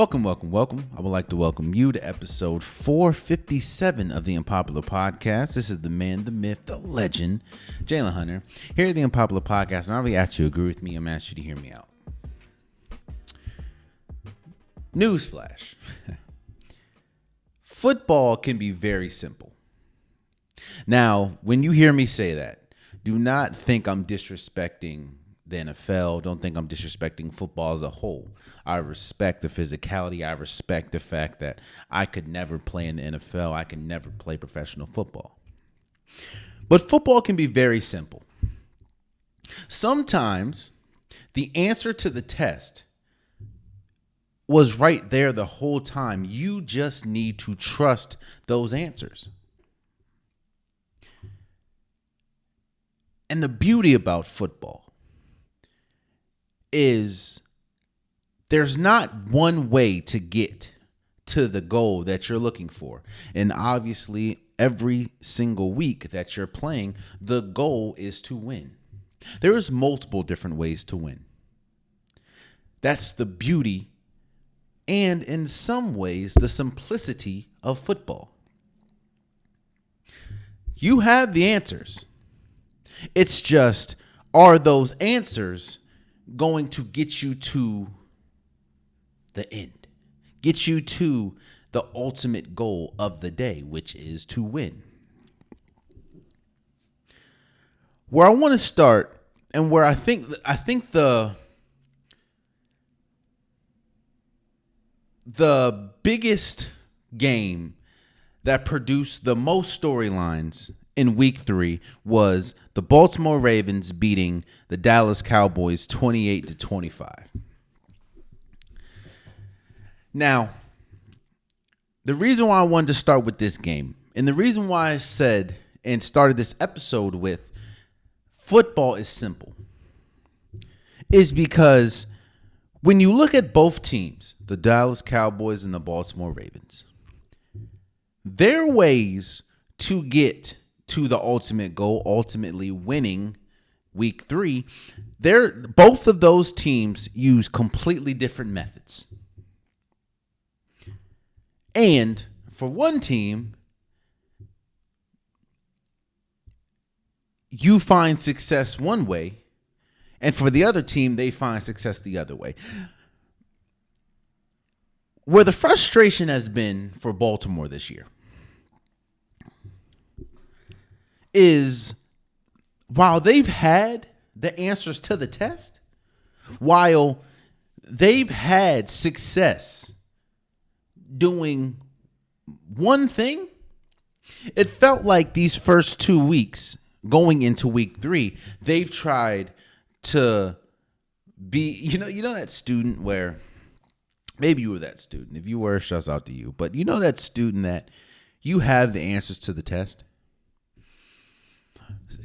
Welcome. I would like to welcome you to episode 457 of the Unpopular Podcast. This is the man, the myth, the legend, Jalen Hunter. Here at the Unpopular Podcast, and I really ask you to agree with me. I'm asking you to hear me out. Newsflash. Football can be very simple. Now, when you hear me say that, do not think I'm disrespecting the NFL. Don't think I'm disrespecting football as a whole. I respect the physicality. I respect the fact that I could never play in the NFL. I can never play professional football. But football can be very simple. Sometimes the answer to the test was right there the whole time. You just need to trust those answers. And the beauty about football is there's not one way to get to the goal that you're looking for. And obviously, every single week that you're playing, the goal is to win. There's multiple different ways to win. That's the beauty and, in some ways, the simplicity of football. You have the answers. It's just, are those answers going to get you to the end, get you to the ultimate goal of the day, which is to win? Where I want to start, and where I think the biggest game that produced the most storylines in week 3 was the Baltimore Ravens beating the Dallas Cowboys 28-25. Now, the reason why I wanted to start with this game, and the reason why I said and started this episode with football is simple, is because when you look at both teams, the Dallas Cowboys and the Baltimore Ravens, their ways to get to the ultimate goal, ultimately winning week 3, both of those teams use completely different methods. And for one team, you find success one way, and for the other team, they find success the other way. Where the frustration has been for Baltimore this year is, while they've had the answers to the test, while they've had success doing one thing, it felt like these first 2 weeks going into week 3, they've tried to be, you know that student where, maybe you were that student. If you were, shouts out to you. But you know that student that you have the answers to the test?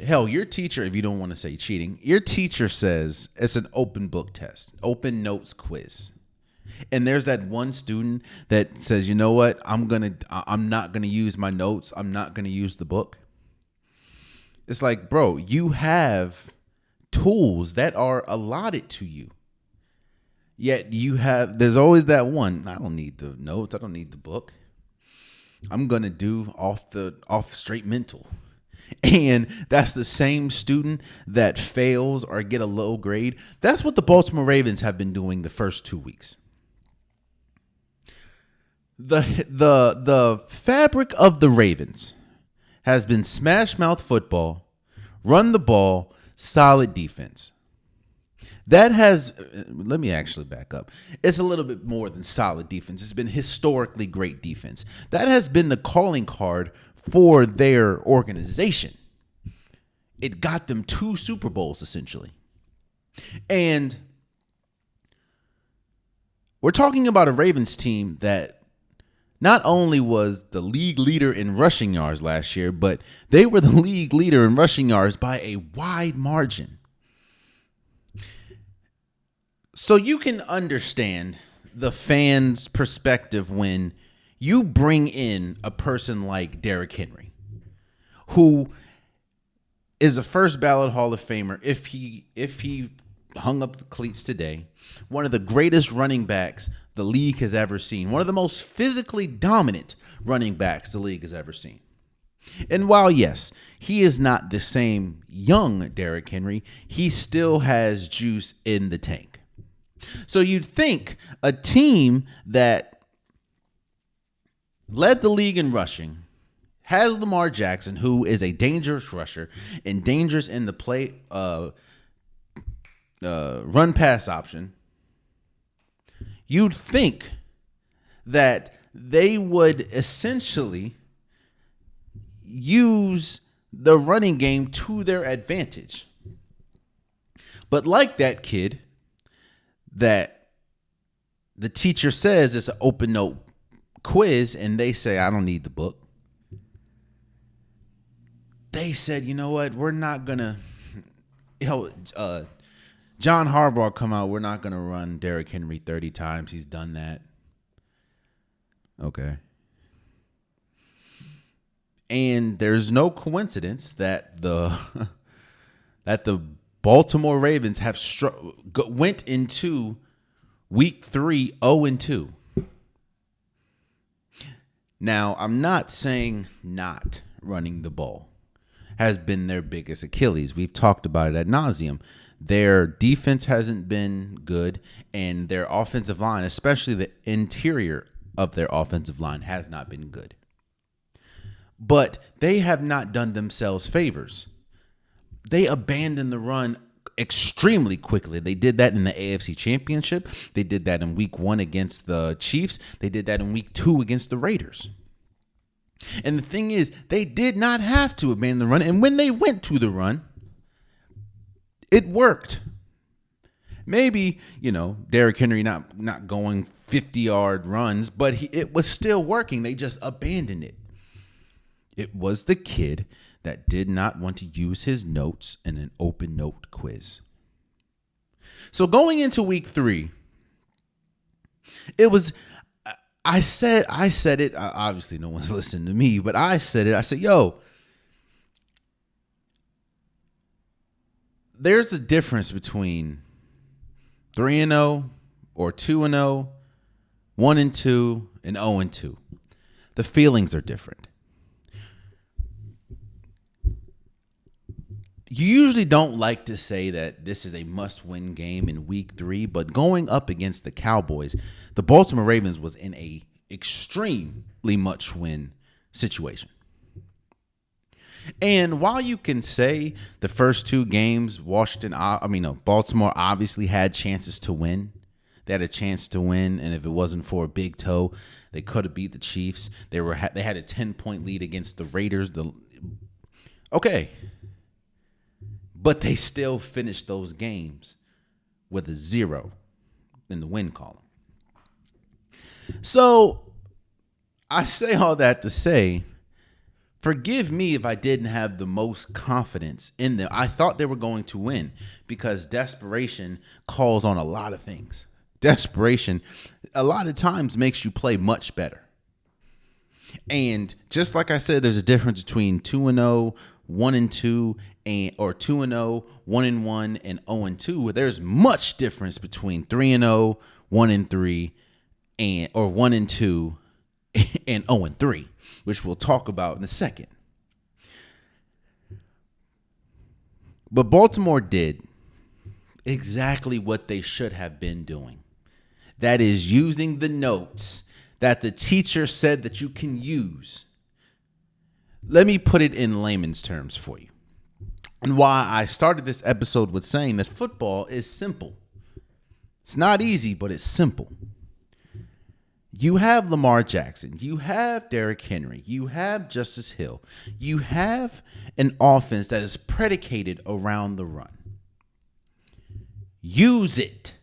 Hell, your teacher, if you don't want to say cheating, your teacher says it's an open book test, open notes quiz. And there's that one student that says, you know what, I'm not going to use my notes. I'm not going to use the book. It's like, bro, you have tools that are allotted to you. Yet there's always that one. I don't need the notes. I don't need the book. I'm going to do off straight mental. And that's the same student that fails or get a low grade. That's what the Baltimore Ravens have been doing the first 2 weeks. The fabric of the Ravens has been smash mouth football, run the ball, solid defense. That has, let me actually back up. It's a little bit more than solid defense. It's been historically great defense. That has been the calling card for their organization. It got them 2 Super Bowls, essentially. And we're talking about a Ravens team that not only was the league leader in rushing yards last year, but they were the league leader in rushing yards by a wide margin. So you can understand the fans' perspective when you bring in a person like Derrick Henry, who is a first ballot Hall of Famer if he hung up the cleats today, one of the greatest running backs the league has ever seen. One of the most physically dominant running backs the league has ever seen. And while, yes, he is not the same young Derrick Henry, he still has juice in the tank. So you'd think a team that led the league in rushing, has Lamar Jackson, who is a dangerous rusher and dangerous in the play run pass option, you'd think that they would essentially use the running game to their advantage. But like that kid that the teacher says it's an open note quiz and they say, I don't need the book. They said, you know what? We're not going to, John Harbaugh come out. We're not going to run Derrick Henry 30 times. He's done that. Okay. And there's no coincidence that the Baltimore Ravens have went into week 3 0-2. Now, I'm not saying not running the ball has been their biggest Achilles. We've talked about it ad nauseum. Their defense hasn't been good, and their offensive line, especially the interior of their offensive line, has not been good. But they have not done themselves favors. They abandoned the run extremely quickly. They did that in the AFC Championship. They did that in week 1 against the Chiefs. They did that in week 2 against the Raiders. And the thing is, they did not have to abandon the run. And when they went to the run, it worked. Maybe, Derrick Henry not going 50-yard runs, but it was still working. They just abandoned it. It was the kid that did not want to use his notes in an open note quiz. So going into week 3, it was, I said it, obviously no one's listening to me, but I said it. I said, there's a difference between 3-0 or 2-0, 1-2, and 0-2. The feelings are different. You usually don't like to say that this is a must-win game in week 3, but going up against the Cowboys, the Baltimore Ravens was in a extremely much-win situation. And while you can say the first 2 games, Baltimore obviously had chances to win. They had a chance to win, and if it wasn't for a big toe, they could have beat the Chiefs. They had a 10-point lead against the Raiders. Okay. But they still finished those games with a 0 in the win column. So I say all that to say, forgive me if I didn't have the most confidence in them. I thought they were going to win because desperation calls on a lot of things. Desperation a lot of times makes you play much better. And just like I said, there's a difference between 2-0, 1-2, or 2-0, 1-1, and 0-2. There's much difference between 3-0, 1-3, or 1-2, and 0-3, which we'll talk about in a second. But Baltimore did exactly what they should have been doing. That is using the notes that the teacher said that you can use. Let me put it in layman's terms for you. And why I started this episode with saying that football is simple. It's not easy, but it's simple. You have Lamar Jackson. You have Derrick Henry. You have Justice Hill. You have an offense that is predicated around the run. Use it.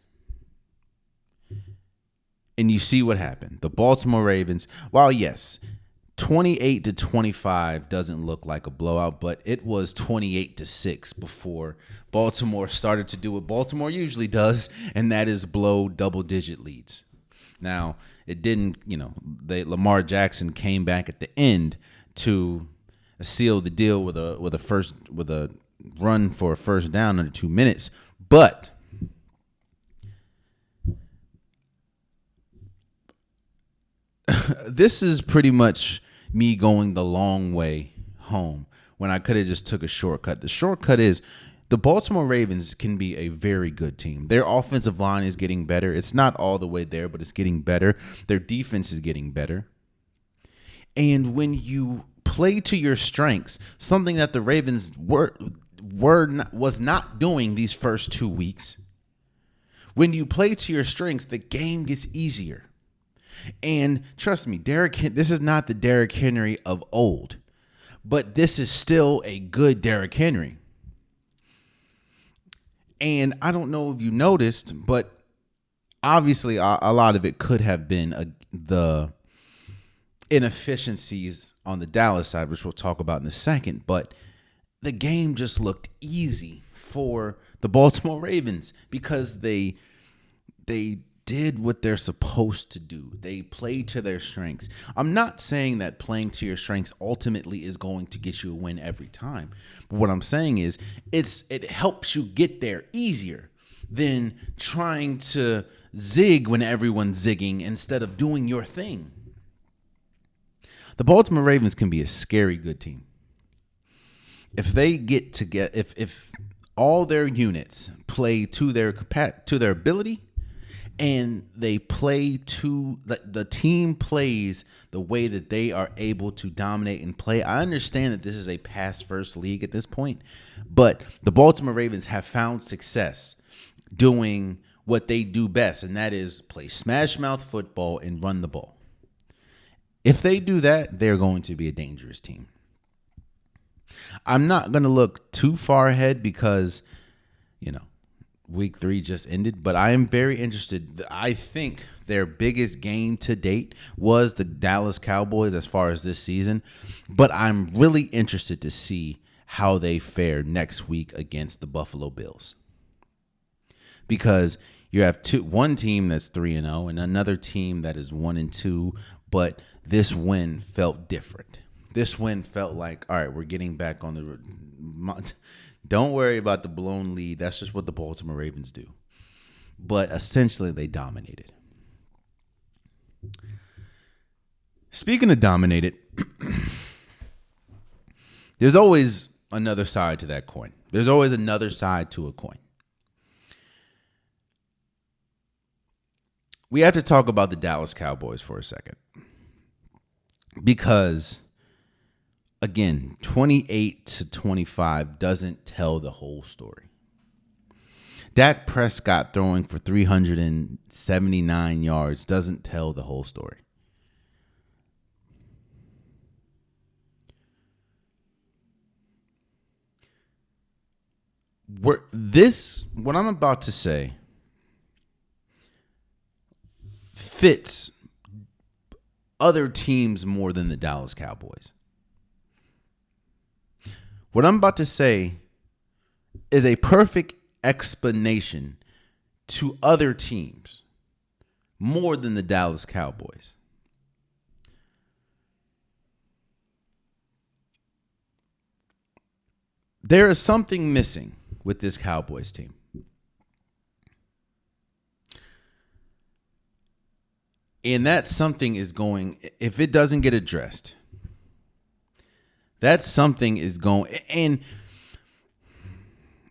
And you see what happened. The Baltimore Ravens, while yes, 28-25 doesn't look like a blowout, but it was 28-6 before Baltimore started to do what Baltimore usually does, and that is blow double-digit leads. Now, it didn't, Lamar Jackson came back at the end to seal the deal with a run for a first down under 2 minutes, but this is pretty much me going the long way home when I could have just took a shortcut. The shortcut is the Baltimore Ravens can be a very good team. Their offensive line is getting better. It's not all the way there, but it's getting better. Their defense is getting better. And when you play to your strengths, something that the Ravens was not doing these first 2 weeks, when you play to your strengths, the game gets easier. And trust me, this is not the Derrick Henry of old, but this is still a good Derrick Henry. And I don't know if you noticed, but obviously a lot of it could have been the inefficiencies on the Dallas side, which we'll talk about in a second. But the game just looked easy for the Baltimore Ravens because they did what they're supposed to do. They played to their strengths. I'm not saying that playing to your strengths ultimately is going to get you a win every time. But what I'm saying is it helps you get there easier than trying to zig when everyone's zigging instead of doing your thing. The Baltimore Ravens can be a scary good team. If they if all their units play to their ability, and they play to the team plays the way that they are able to dominate and play. I understand that this is a pass-first league at this point, but the Baltimore Ravens have found success doing what they do best, and that is play smash-mouth football and run the ball. If they do that, they're going to be a dangerous team. I'm not going to look too far ahead because, Week 3 just ended, but I am very interested. I think their biggest game to date was the Dallas Cowboys as far as this season, but I'm really interested to see how they fare next week against the Buffalo Bills. Because you have one team that's 3-0 and another team that is 1-2, but this win felt different. This win felt like, all right, we're getting back on the don't worry about the blown lead. That's just what the Baltimore Ravens do. But essentially, they dominated. Speaking of dominated, there's always another side to that coin. There's always another side to a coin. We have to talk about the Dallas Cowboys for a second. Because again, 28-25 doesn't tell the whole story. Dak Prescott throwing for 379 yards doesn't tell the whole story. What I'm about to say fits other teams more than the Dallas Cowboys. What I'm about to say is a perfect explanation to other teams more than the Dallas Cowboys. There is something missing with this Cowboys team. And that something is going, if it doesn't get addressed, that something is going, and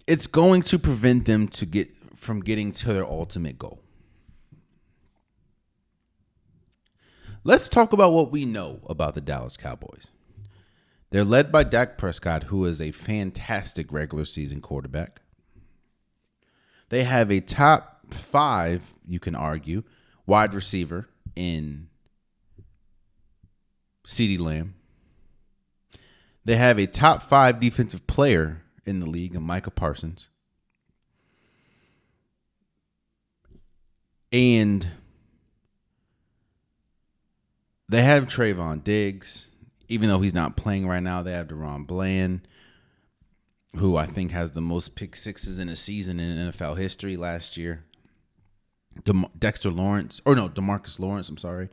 it's going to prevent them from getting to their ultimate goal. Let's talk about what we know about the Dallas Cowboys. They're led by Dak Prescott, who is a fantastic regular season quarterback. They have a top 5, you can argue, wide receiver in CeeDee Lamb. They have a top 5 defensive player in the league in Micah Parsons. And they have Trayvon Diggs. Even though he's not playing right now, they have DaRon Bland, who I think has the most pick sixes in a season in NFL history last year. Demarcus Lawrence, I'm sorry.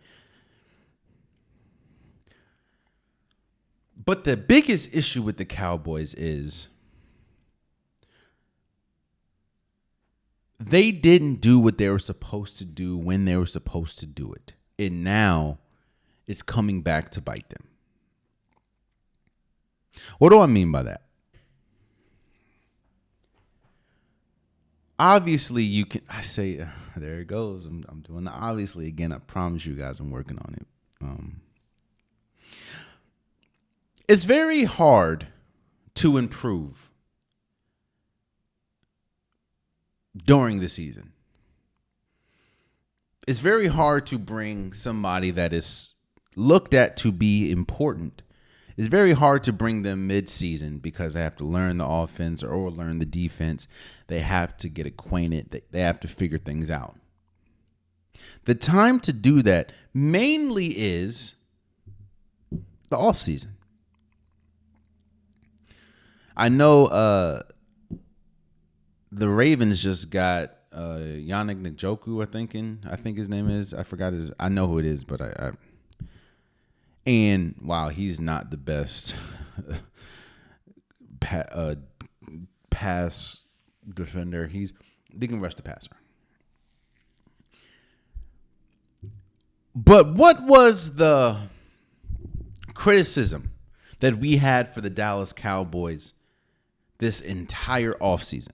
But the biggest issue with the Cowboys is they didn't do what they were supposed to do when they were supposed to do it. And now is coming back to bite them. What do I mean by that? Obviously, you can. I say, there it goes. I'm doing the obviously again. I promise you guys, I'm working on it. It's very hard to improve during the season. It's very hard to bring somebody that is looked at to be important. It's very hard to bring them mid-season because they have to learn the offense or learn the defense. They have to get acquainted. They have to figure things out. The time to do that mainly is the offseason. I know the Ravens just got Yannick Njoku, I think his name is. I forgot his. I know who it is, but and wow, he's not the best pass defender. They can rush the passer. But what was the criticism that we had for the Dallas Cowboys this entire offseason?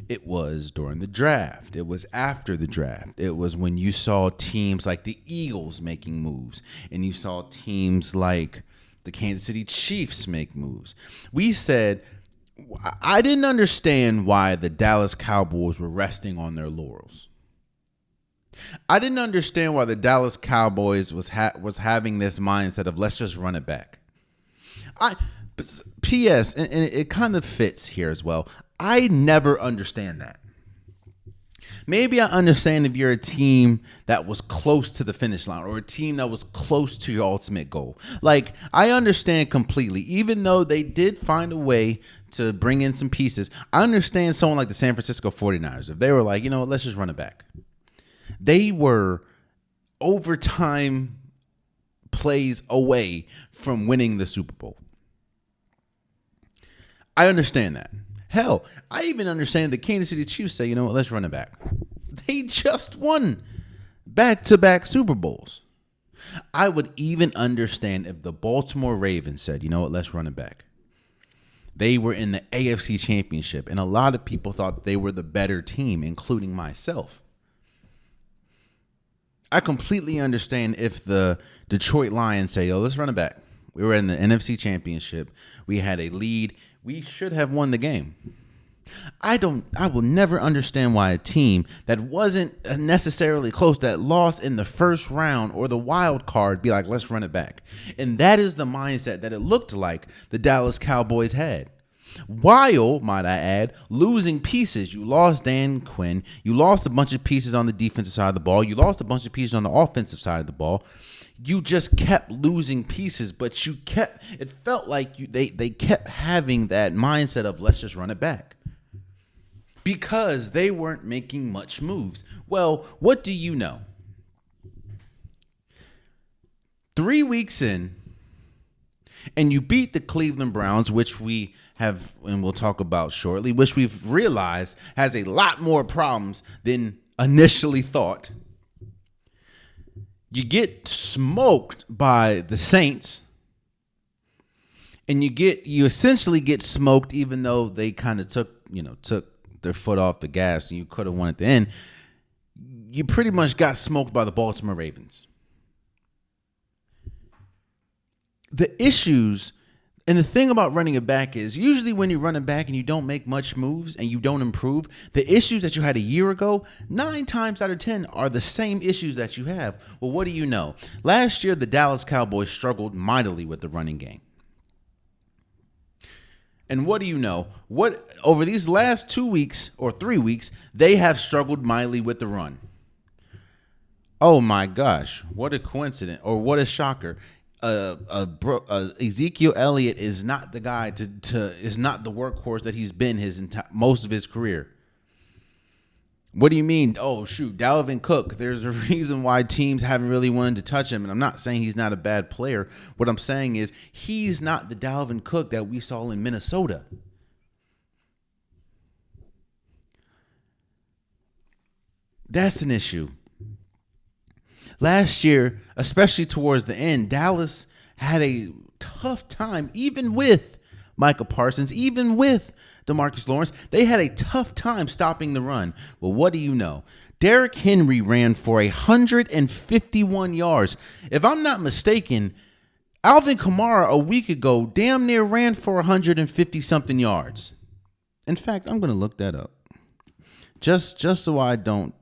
It was during the draft. It was after the draft. It was when you saw teams like the Eagles making moves, and you saw teams like the Kansas City Chiefs make moves. We said, I didn't understand why the Dallas Cowboys were resting on their laurels. I didn't understand why the Dallas Cowboys was having this mindset of let's just run it back. P.S. and it kind of fits here as well. I never understand that. Maybe I understand if you're a team that was close to the finish line or a team that was close to your ultimate goal. Like, I understand completely. Even though they did find a way to bring in some pieces, I understand someone like the San Francisco 49ers. If they were like, let's just run it back. They were overtime plays away from winning the Super Bowl. I understand that. Hell, I even understand the Kansas City Chiefs say, let's run it back. They just won back-to-back Super Bowls. I would even understand if the Baltimore Ravens said, let's run it back. They were in the AFC Championship, and a lot of people thought they were the better team, including myself. I completely understand if the Detroit Lions say, let's run it back. We were in the NFC Championship. We had a lead. We should have won the game. I will never understand why a team that wasn't necessarily close, that lost in the first round or the wild card, be like, let's run it back. And that is the mindset that it looked like the Dallas Cowboys had. While, might I add, losing pieces. You lost Dan Quinn. You lost a bunch of pieces on the defensive side of the ball. You lost a bunch of pieces on the offensive side of the ball. You just kept losing pieces, but it felt like they kept having that mindset of let's just run it back because they weren't making much moves. Well, what do you know? 3 weeks in, and you beat the Cleveland Browns, which we have, and we'll talk about shortly, which we've realized has a lot more problems than initially thought. You get smoked by the Saints, and you essentially get smoked, even though they kind of took their foot off the gas, and you could have won at the end. You pretty much got smoked by the Baltimore Ravens. The issues and the thing about running it back is usually when you run it back and you don't make much moves and you don't improve, the issues that you had a year ago, 9 times out of 10 are the same issues that you have. Well, what do you know? Last year, the Dallas Cowboys struggled mightily with the running game. And what do you know? Over these last 2 weeks or 3 weeks, they have struggled mightily with the run. Oh my gosh, what a coincidence, or what a shocker. Ezekiel Elliott is not the guy is not the workhorse that he's been most of his career. What do you mean? Oh shoot, Dalvin Cook. There's a reason why teams haven't really wanted to touch him, and I'm not saying he's not a bad player. What I'm saying is he's not the Dalvin Cook that we saw in Minnesota. That's an issue. Last year, especially towards the end, Dallas had a tough time, even with Micah Parsons, even with DeMarcus Lawrence. They had a tough time stopping the run. Well, what do you know? Derrick Henry ran for 151 yards. If I'm not mistaken, Alvin Kamara a week ago damn near ran for 150-something yards. In fact, I'm going to look that up. Just so I don't.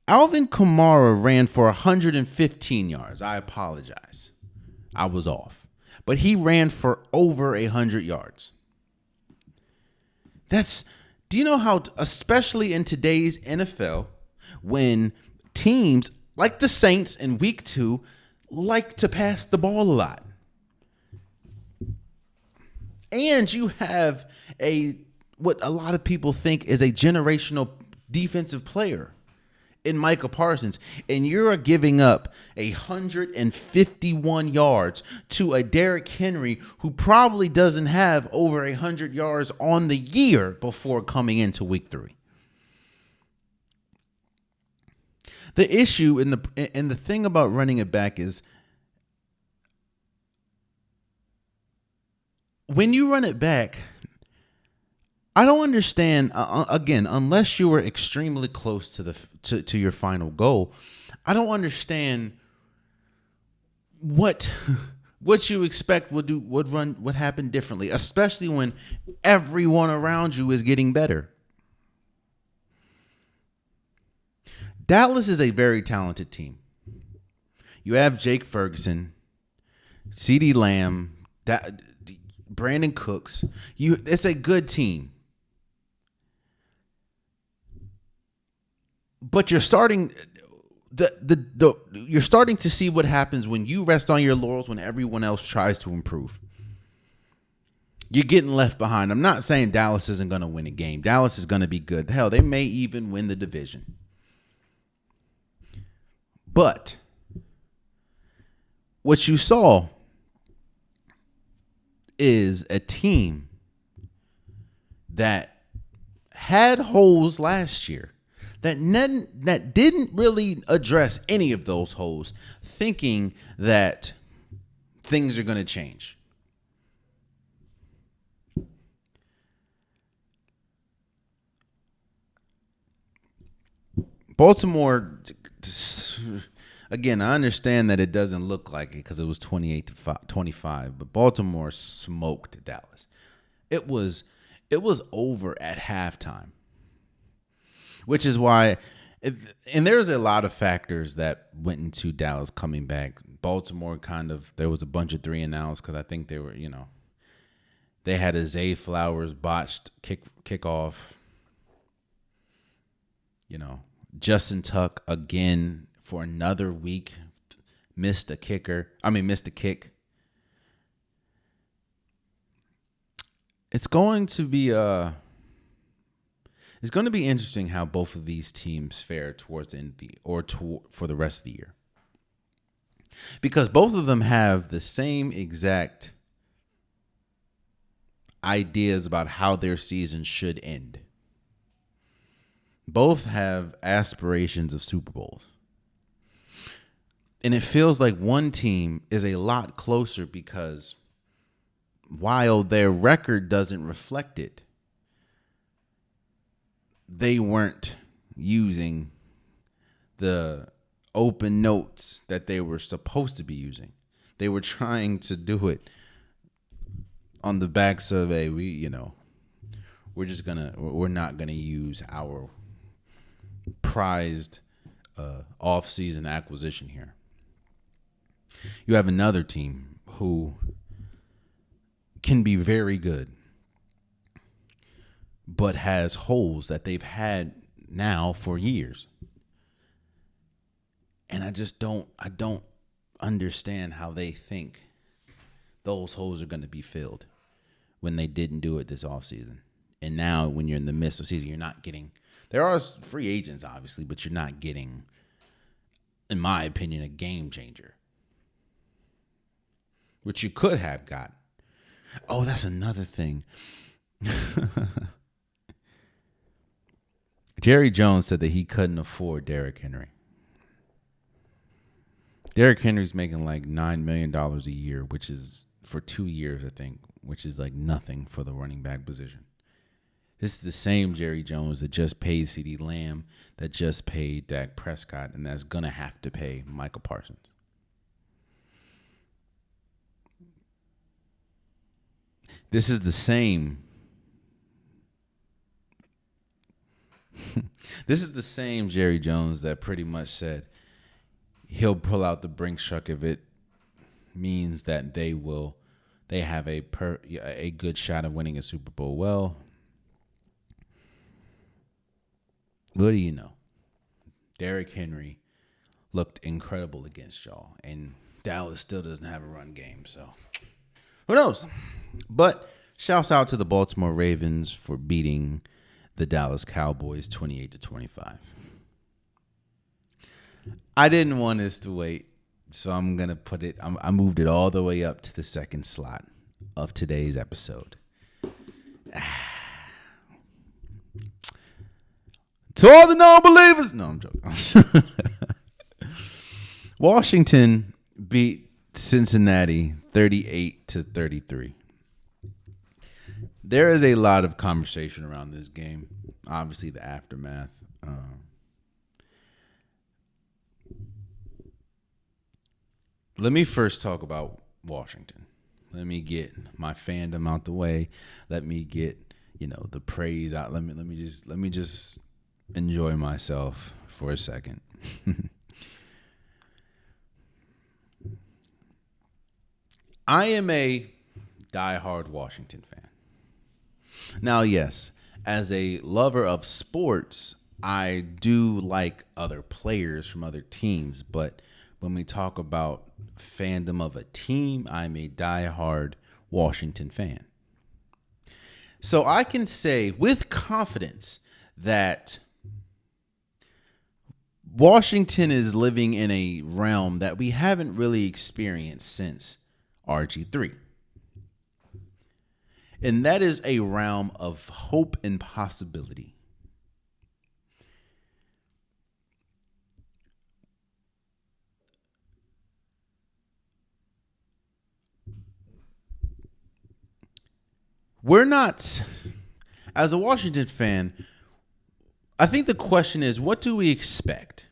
Alvin Kamara ran for 115 yards. I apologize. I was off. But he ran for over 100 yards. Do you know how, especially in today's NFL, when teams like the Saints in week 2 like to pass the ball a lot. And you have what a lot of people think is a generational defensive player in Micah Parsons, and you're giving up 151 yards to a Derrick Henry who probably doesn't have over 100 yards on the year before coming into week 3. The issue and the thing about running it back is when you run it back, I don't understand, again, unless you were extremely close to your final goal, I don't understand what you expect would happen differently, especially when everyone around you is getting better. Dallas is a very talented team. You have Jake Ferguson, CeeDee Lamb, Brandon Cooks. It's a good team. But you're starting you're starting to see what happens when you rest on your laurels when everyone else tries to improve. You're getting left behind. I'm not saying Dallas isn't going to win a game. Dallas is going to be good. Hell, they may even win the division. But what you saw is a team that had holes last year that didn't really address any of those holes, thinking that things are going to change. Baltimore, again, I understand that it doesn't look like it because it was 28-25, but Baltimore smoked Dallas. It was over at halftime. Which is why, and there's a lot of factors that went into Dallas coming back. Baltimore there was a bunch of 3-and-outs because I think they had a Zay Flowers botched kickoff. Justin Tuck again for another week missed a kick. It's going to be It's going to be interesting how both of these teams fare towards the end of for the rest of the year. Because both of them have the same exact ideas about how their season should end. Both have aspirations of Super Bowls. And it feels like one team is a lot closer because while their record doesn't reflect it, they weren't using the open notes that they were supposed to be using. They were trying to do it on the backs of we're not gonna use our prized off-season acquisition here. You have another team who can be very good, but has holes that they've had now for years. And I don't understand how they think those holes are going to be filled when they didn't do it this offseason. And now when you're in the midst of season, you're not getting, there are free agents obviously, but you're not getting, in my opinion, a game changer, which you could have got. Oh, that's another thing. Jerry Jones said that he couldn't afford Derrick Henry. Derrick Henry's making like $9 million a year, which is for 2 years, I think, which is like nothing for the running back position. This is the same Jerry Jones that just paid CeeDee Lamb, that just paid Dak Prescott, and that's going to have to pay Michael Parsons. This is the same. This is the same Jerry Jones that pretty much said he'll pull out the Brinks truck if it means that they have a good shot of winning a Super Bowl. Well, what do you know? Derrick Henry looked incredible against y'all, and Dallas still doesn't have a run game, so who knows? But shouts out to the Baltimore Ravens for beating the Dallas Cowboys 28-25. I didn't want this to wait, so I'm going to put it, I moved it all the way up to the second slot of today's episode. To all the non-believers. No, I'm joking. Washington beat Cincinnati 38-33. There is a lot of conversation around this game. Obviously, the aftermath. Let me first talk about Washington. Let me get my fandom out the way. Let me get, the praise out. Let me just enjoy myself for a second. I am a diehard Washington fan. Now, yes, as a lover of sports, I do like other players from other teams, but when we talk about fandom of a team, I'm a diehard Washington fan. So I can say with confidence that Washington is living in a realm that we haven't really experienced since RG3. And that is a realm of hope and possibility. We're not, as a Washington fan, I think the question is, what do we expect?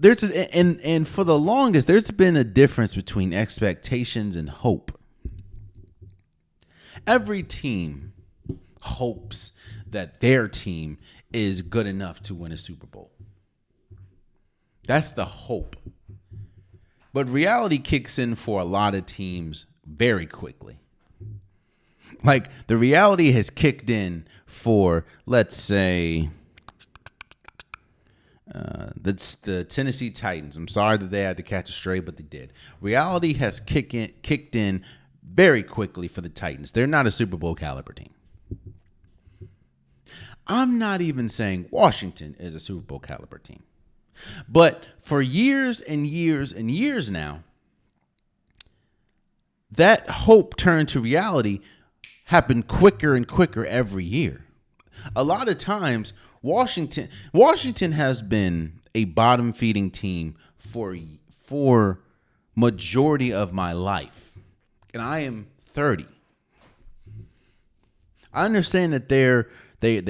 And for the longest, there's been a difference between expectations and hope. Every team hopes that their team is good enough to win a Super Bowl. That's the hope. But reality kicks in for a lot of teams very quickly. Like, the reality has kicked in for, let's say, the Tennessee Titans. I'm sorry that they had to catch a stray, but they did. Reality has kicked in very quickly for the Titans. They're not a Super Bowl caliber team. I'm not even saying Washington is a Super Bowl caliber team. But for years and years and years now, that hope turned to reality happened quicker and quicker every year. A lot of times, Washington has been a bottom-feeding team for majority of my life. And I am 30. I understand that there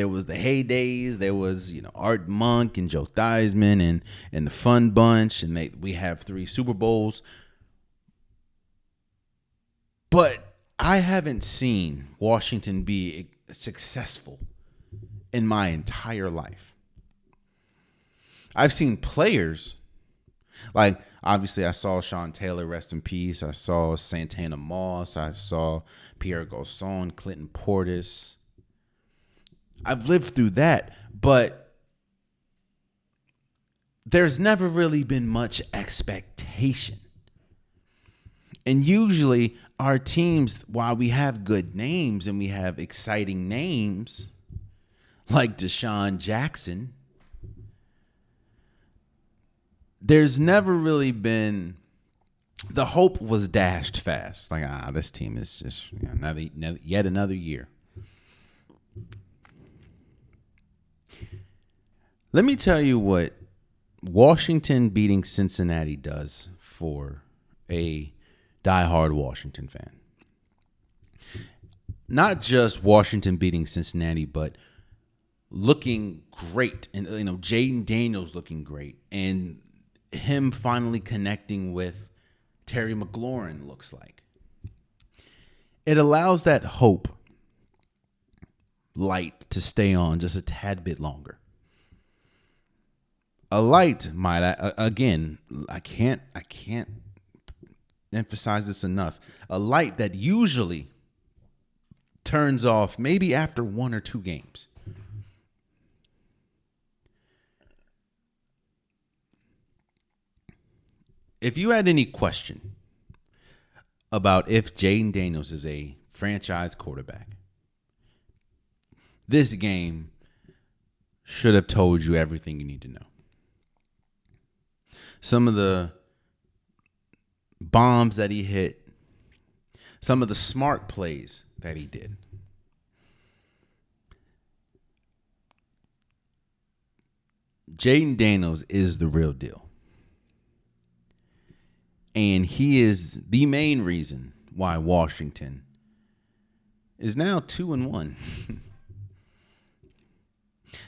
was the heydays. There was, Art Monk and Joe Theismann and the Fun Bunch, and we have 3 Super Bowls. But I haven't seen Washington be successful in my entire life. I've seen players, like, obviously I saw Sean Taylor, rest in peace. I saw Santana Moss. I saw Pierre Garçon, Clinton Portis. I've lived through that, but there's never really been much expectation. And usually our teams, while we have good names and we have exciting names like Deshaun Jackson, there's never really been, the hope was dashed fast. Like, this team is just yet another year. Let me tell you what Washington beating Cincinnati does for a diehard Washington fan. Not just Washington beating Cincinnati, but looking great. And, Jaden Daniels looking great. And him finally connecting with Terry McLaurin looks like. It allows that hope light to stay on just a tad bit longer. A light I can't emphasize this enough. A light that usually turns off maybe after 1 or 2 games. If you had any question about if Jaden Daniels is a franchise quarterback, this game should have told you everything you need to know. Some of the bombs that he hit, some of the smart plays that he did. Jaden Daniels is the real deal. And he is the main reason why Washington is now 2-1.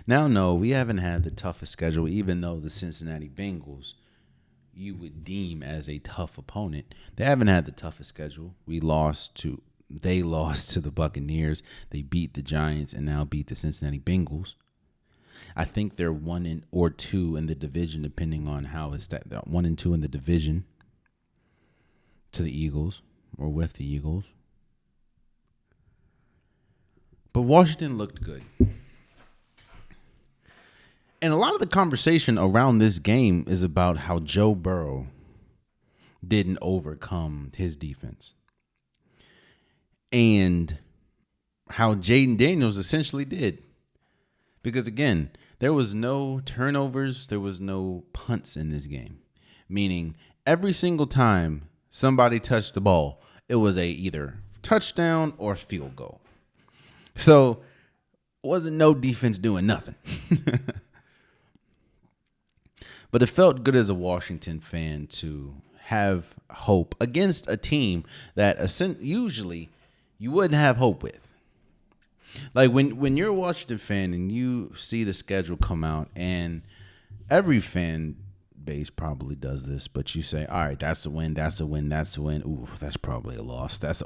Now, no, we haven't had the toughest schedule, even though the Cincinnati Bengals you would deem as a tough opponent. They haven't had the toughest schedule. They lost to the Buccaneers. They beat the Giants and now beat the Cincinnati Bengals. I think they're 1 or 2 in the division, depending on how it's that. 1 and 2 in the division to the Eagles or with the Eagles. But Washington looked good. And a lot of the conversation around this game is about how Joe Burrow didn't overcome his defense. And how Jaden Daniels essentially did. Because, again, there was no turnovers, there was no punts in this game. Meaning, every single time somebody touched the ball, it was a either touchdown or field goal. So, wasn't no defense doing nothing. But it felt good as a Washington fan to have hope against a team that usually you wouldn't have hope with. Like when you're a Washington fan and you see the schedule come out, and every fan base probably does this, but you say, all right, that's a win, that's a win, that's a win. Ooh, that's probably a loss. That's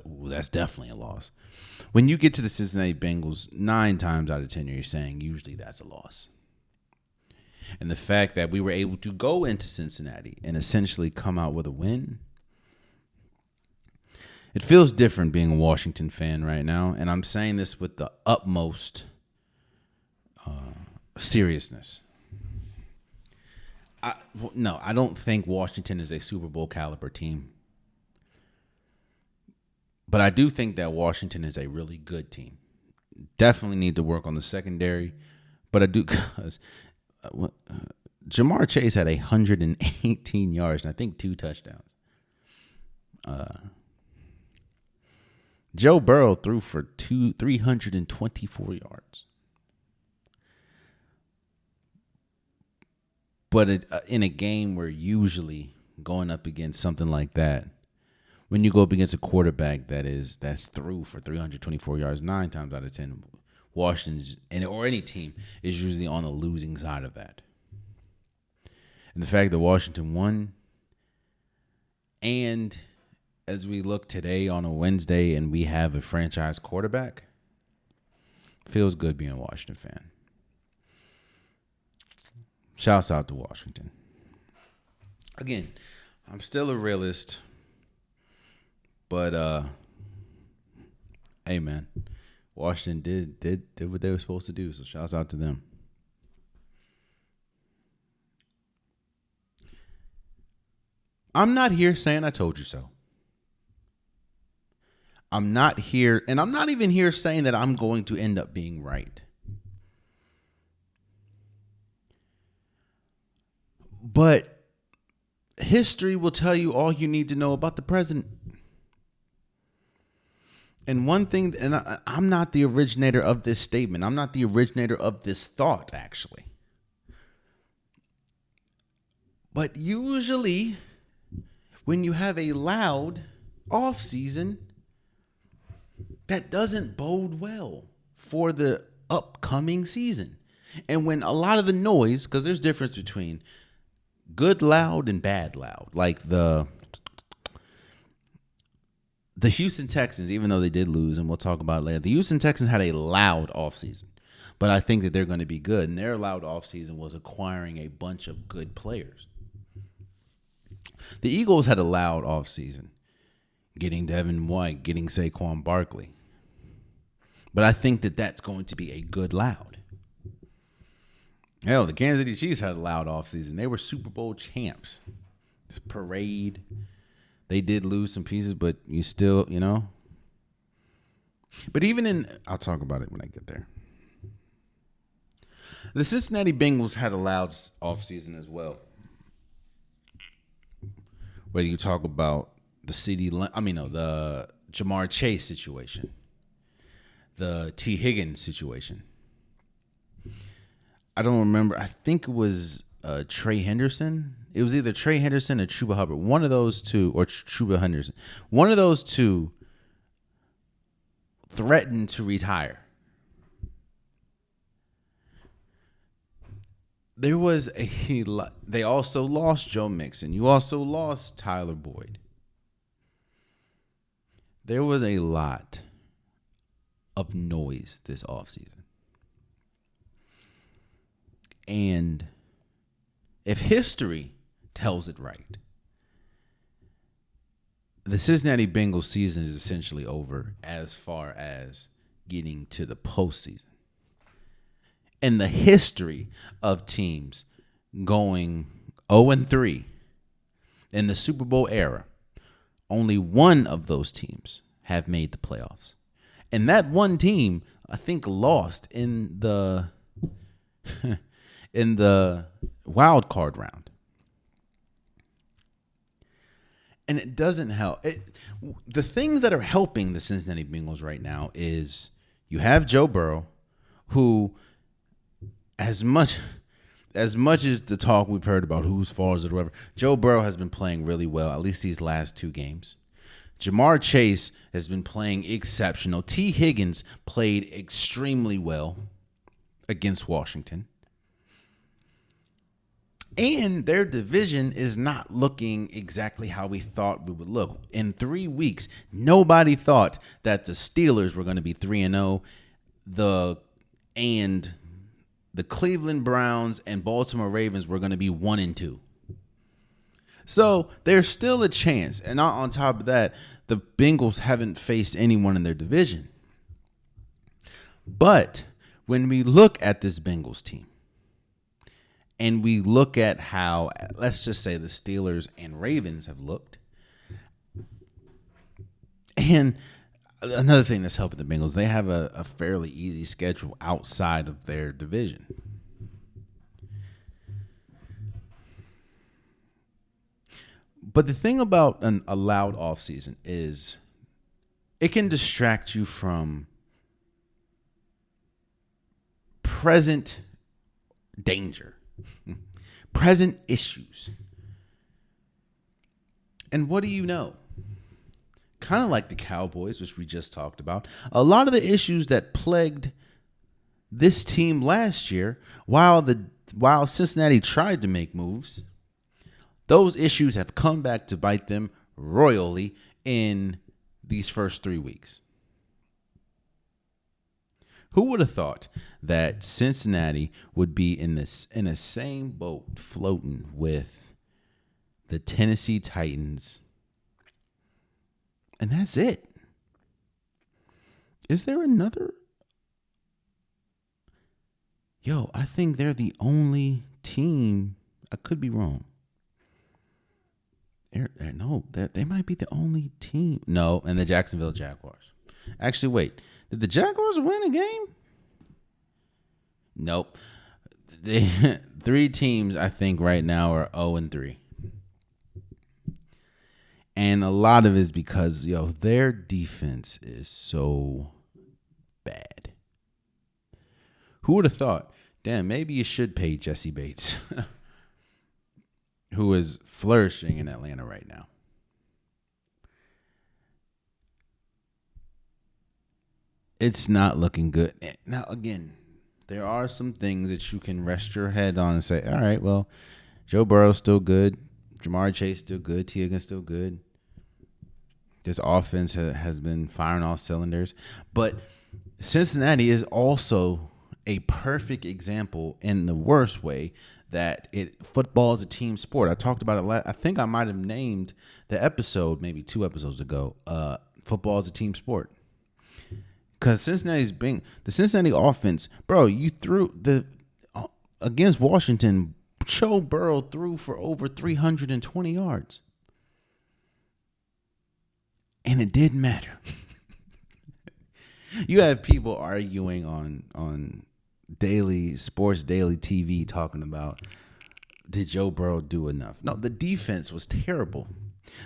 definitely a loss. When you get to the Cincinnati Bengals, 9 times out of 10, you're saying usually that's a loss. And the fact that we were able to go into Cincinnati and essentially come out with a win, it feels different being a Washington fan right now. And I'm saying this with the utmost seriousness. I don't think Washington is a Super Bowl caliber team. But I do think that Washington is a really good team. Definitely need to work on the secondary. But I do, because Jamar Chase had 118 yards and I think 2 touchdowns. Joe Burrow threw for 324 yards. But in a game where usually going up against something like that, when you go up against a quarterback that's threw for 324 yards 9 times out of 10, Washington's or any team is usually on the losing side of that. And the fact that Washington won, and as we look today on a Wednesday and we have a franchise quarterback, feels good being a Washington fan. Shouts out to Washington. Again, I'm still a realist, but hey man, Washington did what they were supposed to do, so shouts out to them. I'm not here saying I told you so. I'm not here, and I'm not even here saying that I'm going to end up being right. But history will tell you all you need to know about the president. And one thing, and I'm not the originator of this statement. I'm not the originator of this thought, actually. But usually, when you have a loud offseason, that doesn't bode well for the upcoming season. And when a lot of the noise, because there's difference between good loud and bad loud. Like the Houston Texans, even though they did lose, and we'll talk about it later, the Houston Texans had a loud offseason. But I think that they're going to be good. And their loud offseason was acquiring a bunch of good players. The Eagles had a loud offseason, getting Devin White, getting Saquon Barkley. But I think that that's going to be a good loud. Hell, the Kansas City Chiefs had a loud offseason. They were Super Bowl champs. This parade. They did lose some pieces, but you still, But I'll talk about it when I get there. The Cincinnati Bengals had a loud offseason as well. Whether you talk about the Jamar Chase situation, the T. Higgins situation. I don't remember. I think it was Trey Henderson. It was either Trey Henderson or Chuba Hubbard. One of those two, or Chuba Henderson. One of those two threatened to retire. They also lost Joe Mixon. You also lost Tyler Boyd. There was a lot of noise this offseason. And if history tells it right, the Cincinnati Bengals season is essentially over as far as getting to the postseason. In the history of teams going 0-3 in the Super Bowl era, only one of those teams have made the playoffs. And that one team, I think, lost in the wild card round. And it doesn't help. The things that are helping the Cincinnati Bengals right now is you have Joe Burrow, who, as much as the talk we've heard about who's falls or whatever, Joe Burrow has been playing really well, at least these last two games. Jamar Chase has been playing exceptional. T. Higgins played extremely well against Washington. And their division is not looking exactly how we thought we would look. In 3 weeks, nobody thought that the Steelers were going to be 3-0. And the Cleveland Browns and Baltimore Ravens were going to be 1-2. So there's still a chance. And on top of that, the Bengals haven't faced anyone in their division. But when we look at this Bengals team, and we look at how, let's just say, the Steelers and Ravens have looked. And another thing that's helping the Bengals, they have a fairly easy schedule outside of their division. But the thing about a loud offseason is it can distract you from present danger. Present issues. And what do you know? Kind of like the Cowboys, which we just talked about. A lot of the issues that plagued this team last year, while Cincinnati tried to make moves, those issues have come back to bite them royally in these first 3 weeks. Who would have thought that Cincinnati would be in the same boat floating with the Tennessee Titans? And that's it. Is there another? I think they're the only team. I could be wrong. No, they might be the only team. No, and the Jacksonville Jaguars. Actually, wait. Did the Jaguars win a game? Nope. 3 teams, I think, right now are 0-3. And a lot of it is because, their defense is so bad. Who would have thought? Damn, maybe you should pay Jesse Bates. who is flourishing in Atlanta right now. It's not looking good. Now, again, there are some things that you can rest your head on and say, all right, well, Joe Burrow's still good. Jamar Chase still good. T. Higgins still good. This offense has been firing all cylinders. But Cincinnati is also a perfect example in the worst way that football is a team sport. I talked about it. I think I might have named the episode maybe 2 episodes ago. Football is a team sport. Because the Cincinnati offense, bro, you threw against Washington, Joe Burrow threw for over 320 yards. And it didn't matter. You have people arguing on sports daily TV talking about, did Joe Burrow do enough? No, the defense was terrible.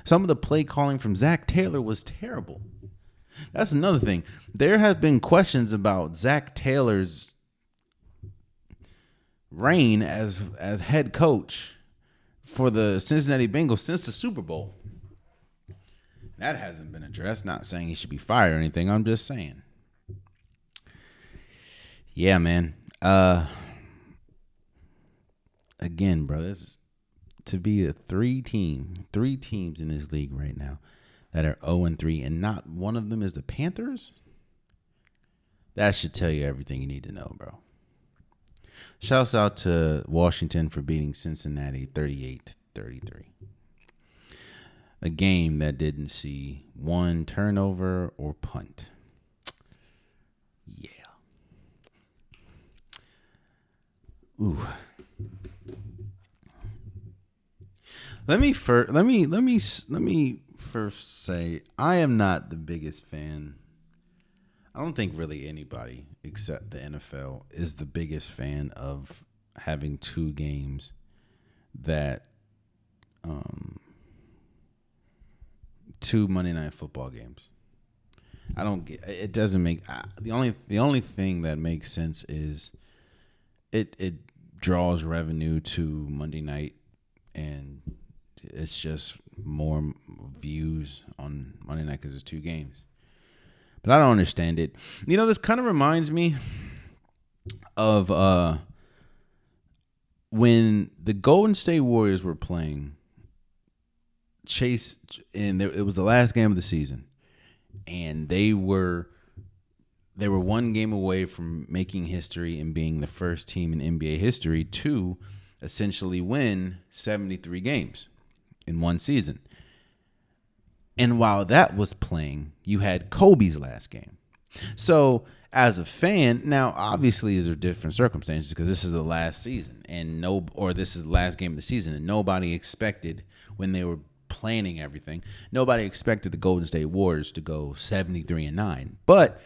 Some of the play calling from Zach Taylor was terrible. That's another thing. There have been questions about Zach Taylor's reign as head coach for the Cincinnati Bengals since the Super Bowl. That hasn't been addressed. Not saying he should be fired or anything. I'm just saying. Yeah, man. Again, bro, to be a 3 teams in this league right now that are 0-3, and not one of them is the Panthers. That should tell you everything you need to know, bro. Shouts out to Washington for beating Cincinnati 38-33. A game that didn't see one turnover or punt. Yeah. Ooh. Let me first say I am not the biggest fan. I don't think really anybody except the NFL is the biggest fan of having 2 games that 2 Monday Night Football games. I don't get it. Doesn't make the only thing that makes sense is it draws revenue to Monday night, and it's just more views on Monday night because it's 2 games. But I don't understand it. This kind of reminds me of when the Golden State Warriors were playing Chase, and it was the last game of the season, and they were 1 game away from making history and being the first team in NBA history to essentially win 73 games in one season. And while that was playing, you had Kobe's last game. So as a fan, now obviously these are different circumstances because this is the last season this is the last game of the season, and nobody expected when they were planning everything, nobody expected the Golden State Warriors to go 73-9. But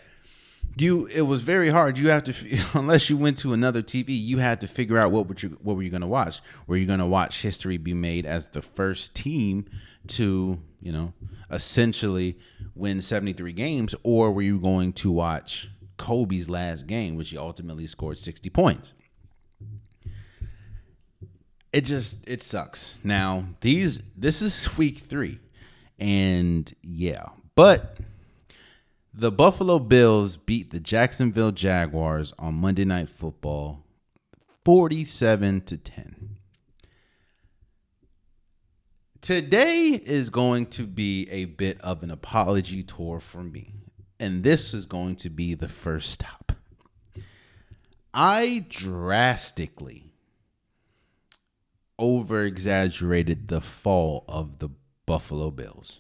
it was very hard. You have to, unless you went to another TV, you had to figure out what were you going to watch. Were you going to watch history be made as the first team to, essentially win 73 games, or were you going to watch Kobe's last game, which he ultimately scored 60 points? It sucks. Now, this is week 3, and yeah, but the Buffalo Bills beat the Jacksonville Jaguars on Monday Night Football 47-10. Today is going to be a bit of an apology tour for me, and this is going to be the first stop. I drastically over-exaggerated the fall of the Buffalo Bills.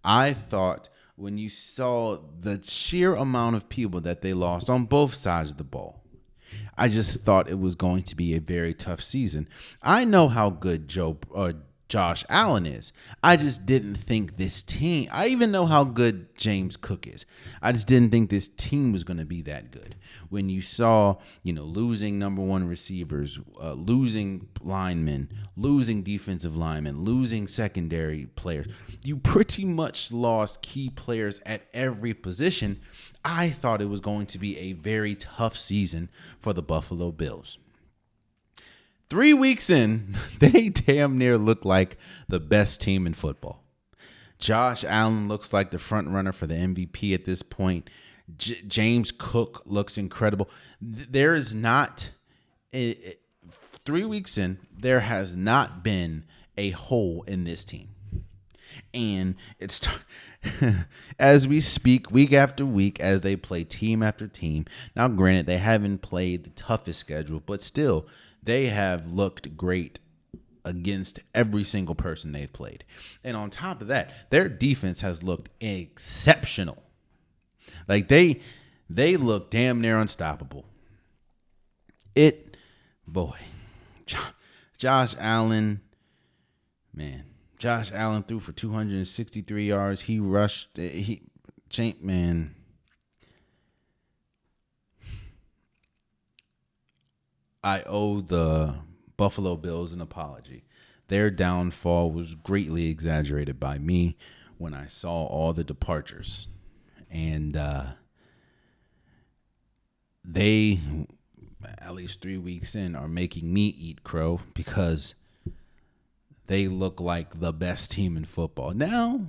I thought when you saw the sheer amount of people that they lost on both sides of the ball, I just thought it was going to be a very tough season. I know how good Josh Allen is. I just didn't think this team, I even know how good James Cook is. I just didn't think this team was going to be that good. When you saw, losing number 1 receivers, losing linemen, losing defensive linemen, losing secondary players, you pretty much lost key players at every position. I thought it was going to be a very tough season for the Buffalo Bills. 3 weeks in, they damn near look like the best team in football. Josh Allen looks like the front runner for the MVP at this point. James Cook looks incredible. There is not 3 weeks in, there has not been a hole in this team. And it's as we speak, week after week, as they play team after team. Now, granted, they haven't played the toughest schedule, but still, they have looked great against every single person they've played. And on top of that, their defense has looked exceptional. Like they look damn near unstoppable. Josh Allen, man. Josh Allen threw for 263 yards. He rushed. Man. I owe the Buffalo Bills an apology. Their downfall was greatly exaggerated by me when I saw all the departures. And they, at least 3 weeks in, are making me eat crow because they look like the best team in football. Now,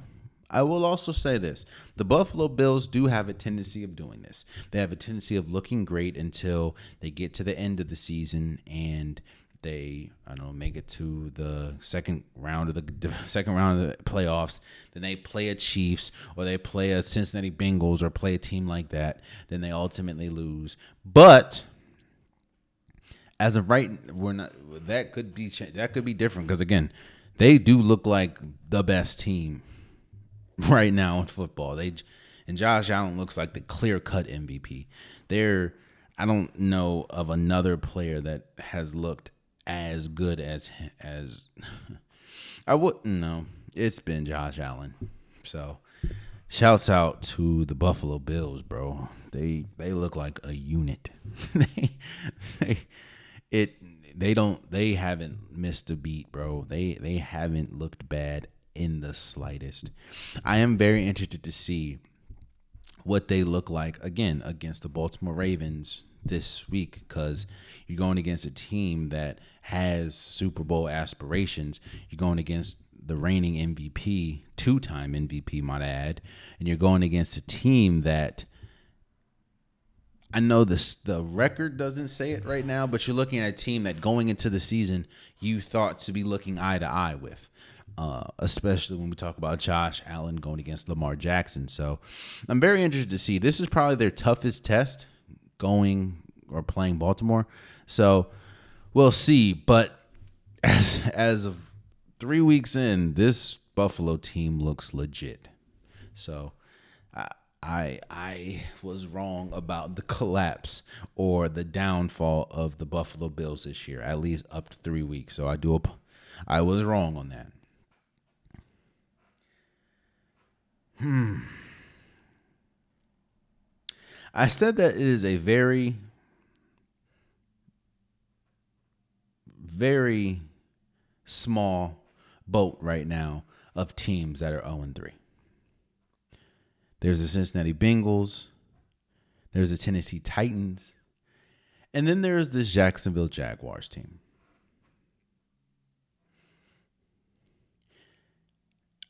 I will also say this. The Buffalo Bills do have a tendency of doing this. They have a tendency of looking great until they get to the end of the season and they, make it to the second round of the playoffs. Then they play a Chiefs or they play a Cincinnati Bengals or play a team like that. Then they ultimately lose. But as of right, that could be different because again, they do look like the best team right now in football. And Josh Allen looks like the clear-cut MVP. I don't know of another player that has looked as good as I wouldn't know. It's been Josh Allen. So, shouts out to the Buffalo Bills, bro. They look like a unit. They haven't missed a beat, bro. They haven't looked bad in the slightest. I am very interested to see what they look like again against the Baltimore Ravens this week because you're going against a team that has Super Bowl aspirations. You're going against the reigning MVP, two-time MVP, might I add, and you're going against a team that I know the record doesn't say it right now, but you're looking at a team that going into the season you thought to be looking eye to eye with, especially when we talk about Josh Allen going against Lamar Jackson. So I'm very interested to see. This is probably their toughest test going or playing Baltimore. So we'll see. But as of 3 weeks in, this Buffalo team looks legit. So I was wrong about the collapse or the downfall of the Buffalo Bills this year, at least up to 3 weeks. So I was wrong on that. I said that it is a very, very small boat right now of teams that are 0-3. There's the Cincinnati Bengals. There's the Tennessee Titans. And then there's the Jacksonville Jaguars team.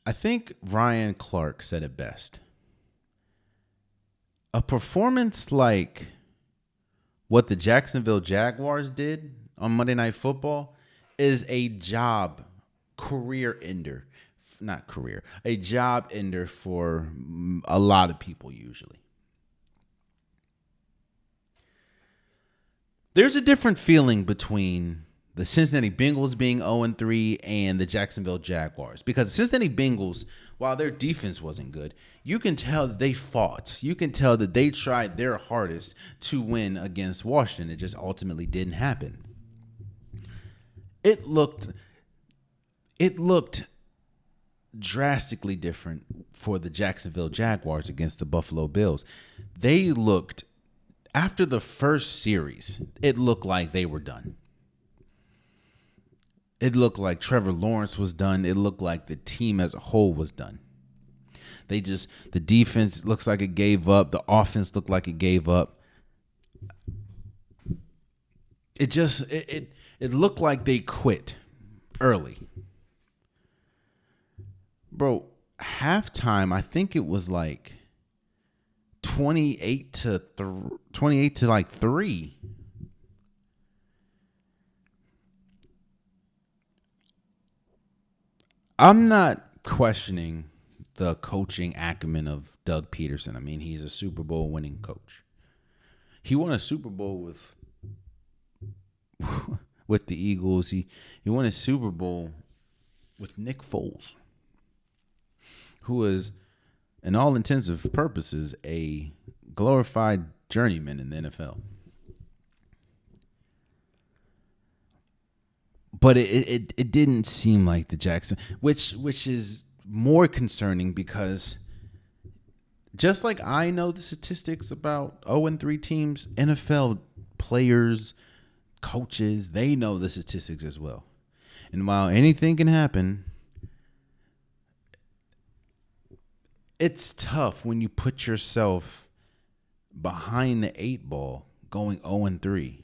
I think Ryan Clark said it best. A performance like what the Jacksonville Jaguars did on Monday Night Football is a career ender. A job ender for a lot of people usually. There's a different feeling between the Cincinnati Bengals being 0-3 and the Jacksonville Jaguars. Because the Cincinnati Bengals, while their defense wasn't good, you can tell that they fought. You can tell that they tried their hardest to win against Washington. It just ultimately didn't happen. It looked drastically different for the Jacksonville Jaguars against the Buffalo Bills. They looked, after the first series, it looked like they were done. It looked like Trevor Lawrence was done. It looked like the team as a whole was done. The defense looks like it gave up. The offense looked like it gave up. It It looked like they quit early. Bro, halftime, I think it was like 28 to like 3. I'm not questioning the coaching acumen of Doug Peterson. I mean, he's a Super Bowl winning coach. He won a Super Bowl with the Eagles. He won a Super Bowl with Nick Foles, who is, in all intensive purposes, a glorified journeyman in the NFL. But it didn't seem like the Jackson, which is more concerning because just like I know the statistics about 0-3 teams, NFL players, coaches, they know the statistics as well. And while anything can happen, it's tough when you put yourself behind the 8 ball going 0-3.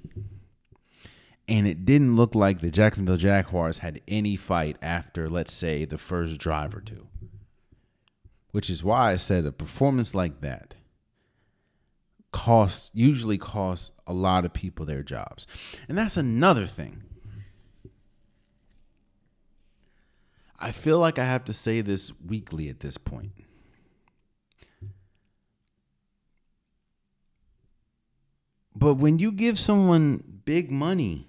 And it didn't look like the Jacksonville Jaguars had any fight after, let's say, the first drive or two. Which is why I said a performance like that usually costs a lot of people their jobs. And that's another thing. I feel like I have to say this weekly at this point. But when you give someone big money,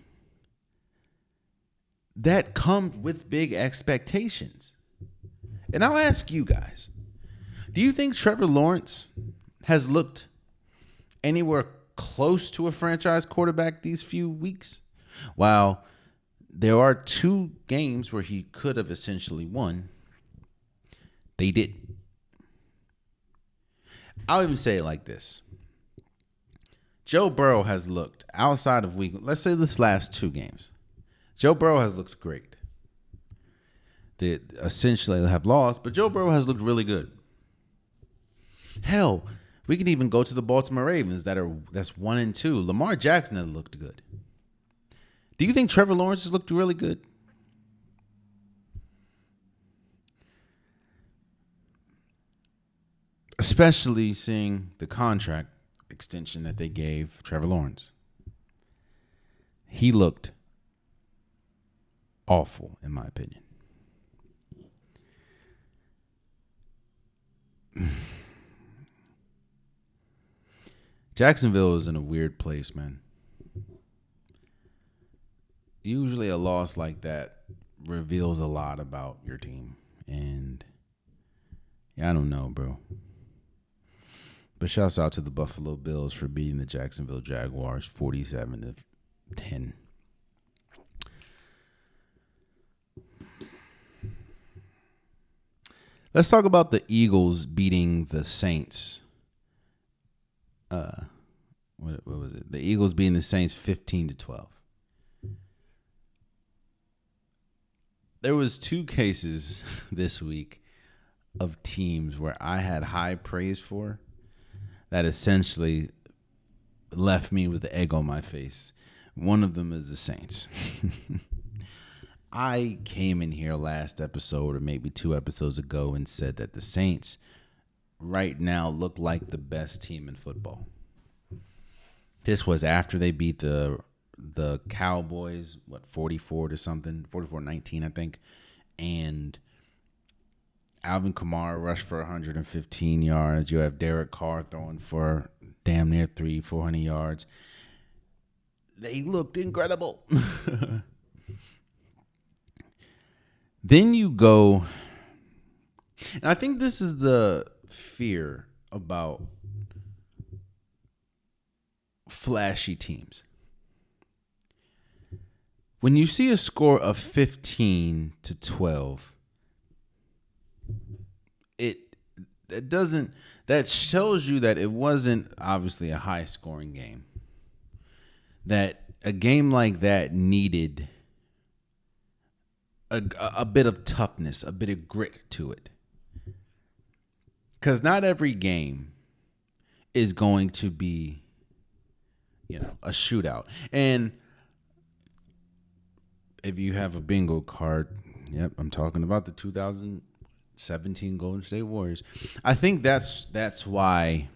that comes with big expectations. And I'll ask you guys, do you think Trevor Lawrence has looked anywhere close to a franchise quarterback these few weeks? While there are 2 games where he could have essentially won, they didn't. I'll even say it like this. Joe Burrow has looked outside of let's say this last 2 games. Joe Burrow has looked great. They essentially have lost, but Joe Burrow has looked really good. Hell, we could even go to the Baltimore Ravens that's 1-2. Lamar Jackson has looked good. Do you think Trevor Lawrence has looked really good? Especially seeing the contract extension that they gave Trevor Lawrence. He looked awful, in my opinion. Jacksonville is in a weird place, man. Usually a loss like that reveals a lot about your team. And yeah, I don't know, bro. But shouts out to the Buffalo Bills for beating the Jacksonville Jaguars 47-10. Let's talk about the Eagles beating the Saints. What was it? The Eagles beating the Saints 15-12. There was 2 cases this week of teams where I had high praise for that essentially left me with the egg on my face. One of them is the Saints. I came in here last episode or maybe 2 episodes ago and said that the Saints right now look like the best team in football. This was after they beat the Cowboys, 44 to something, 44-19, I think. And Alvin Kamara rushed for 115 yards. You have Derek Carr throwing for damn near 400 yards. They looked incredible. Then you go, and I think this is the fear about flashy teams. When you see a score of 15-12, that shows you that it wasn't obviously a high scoring game. That a game like that needed a bit of toughness, a bit of grit to it. Because not every game is going to be, a shootout. And If you have a bingo card, yep, I'm talking about the 2017 Golden State Warriors. I think that's why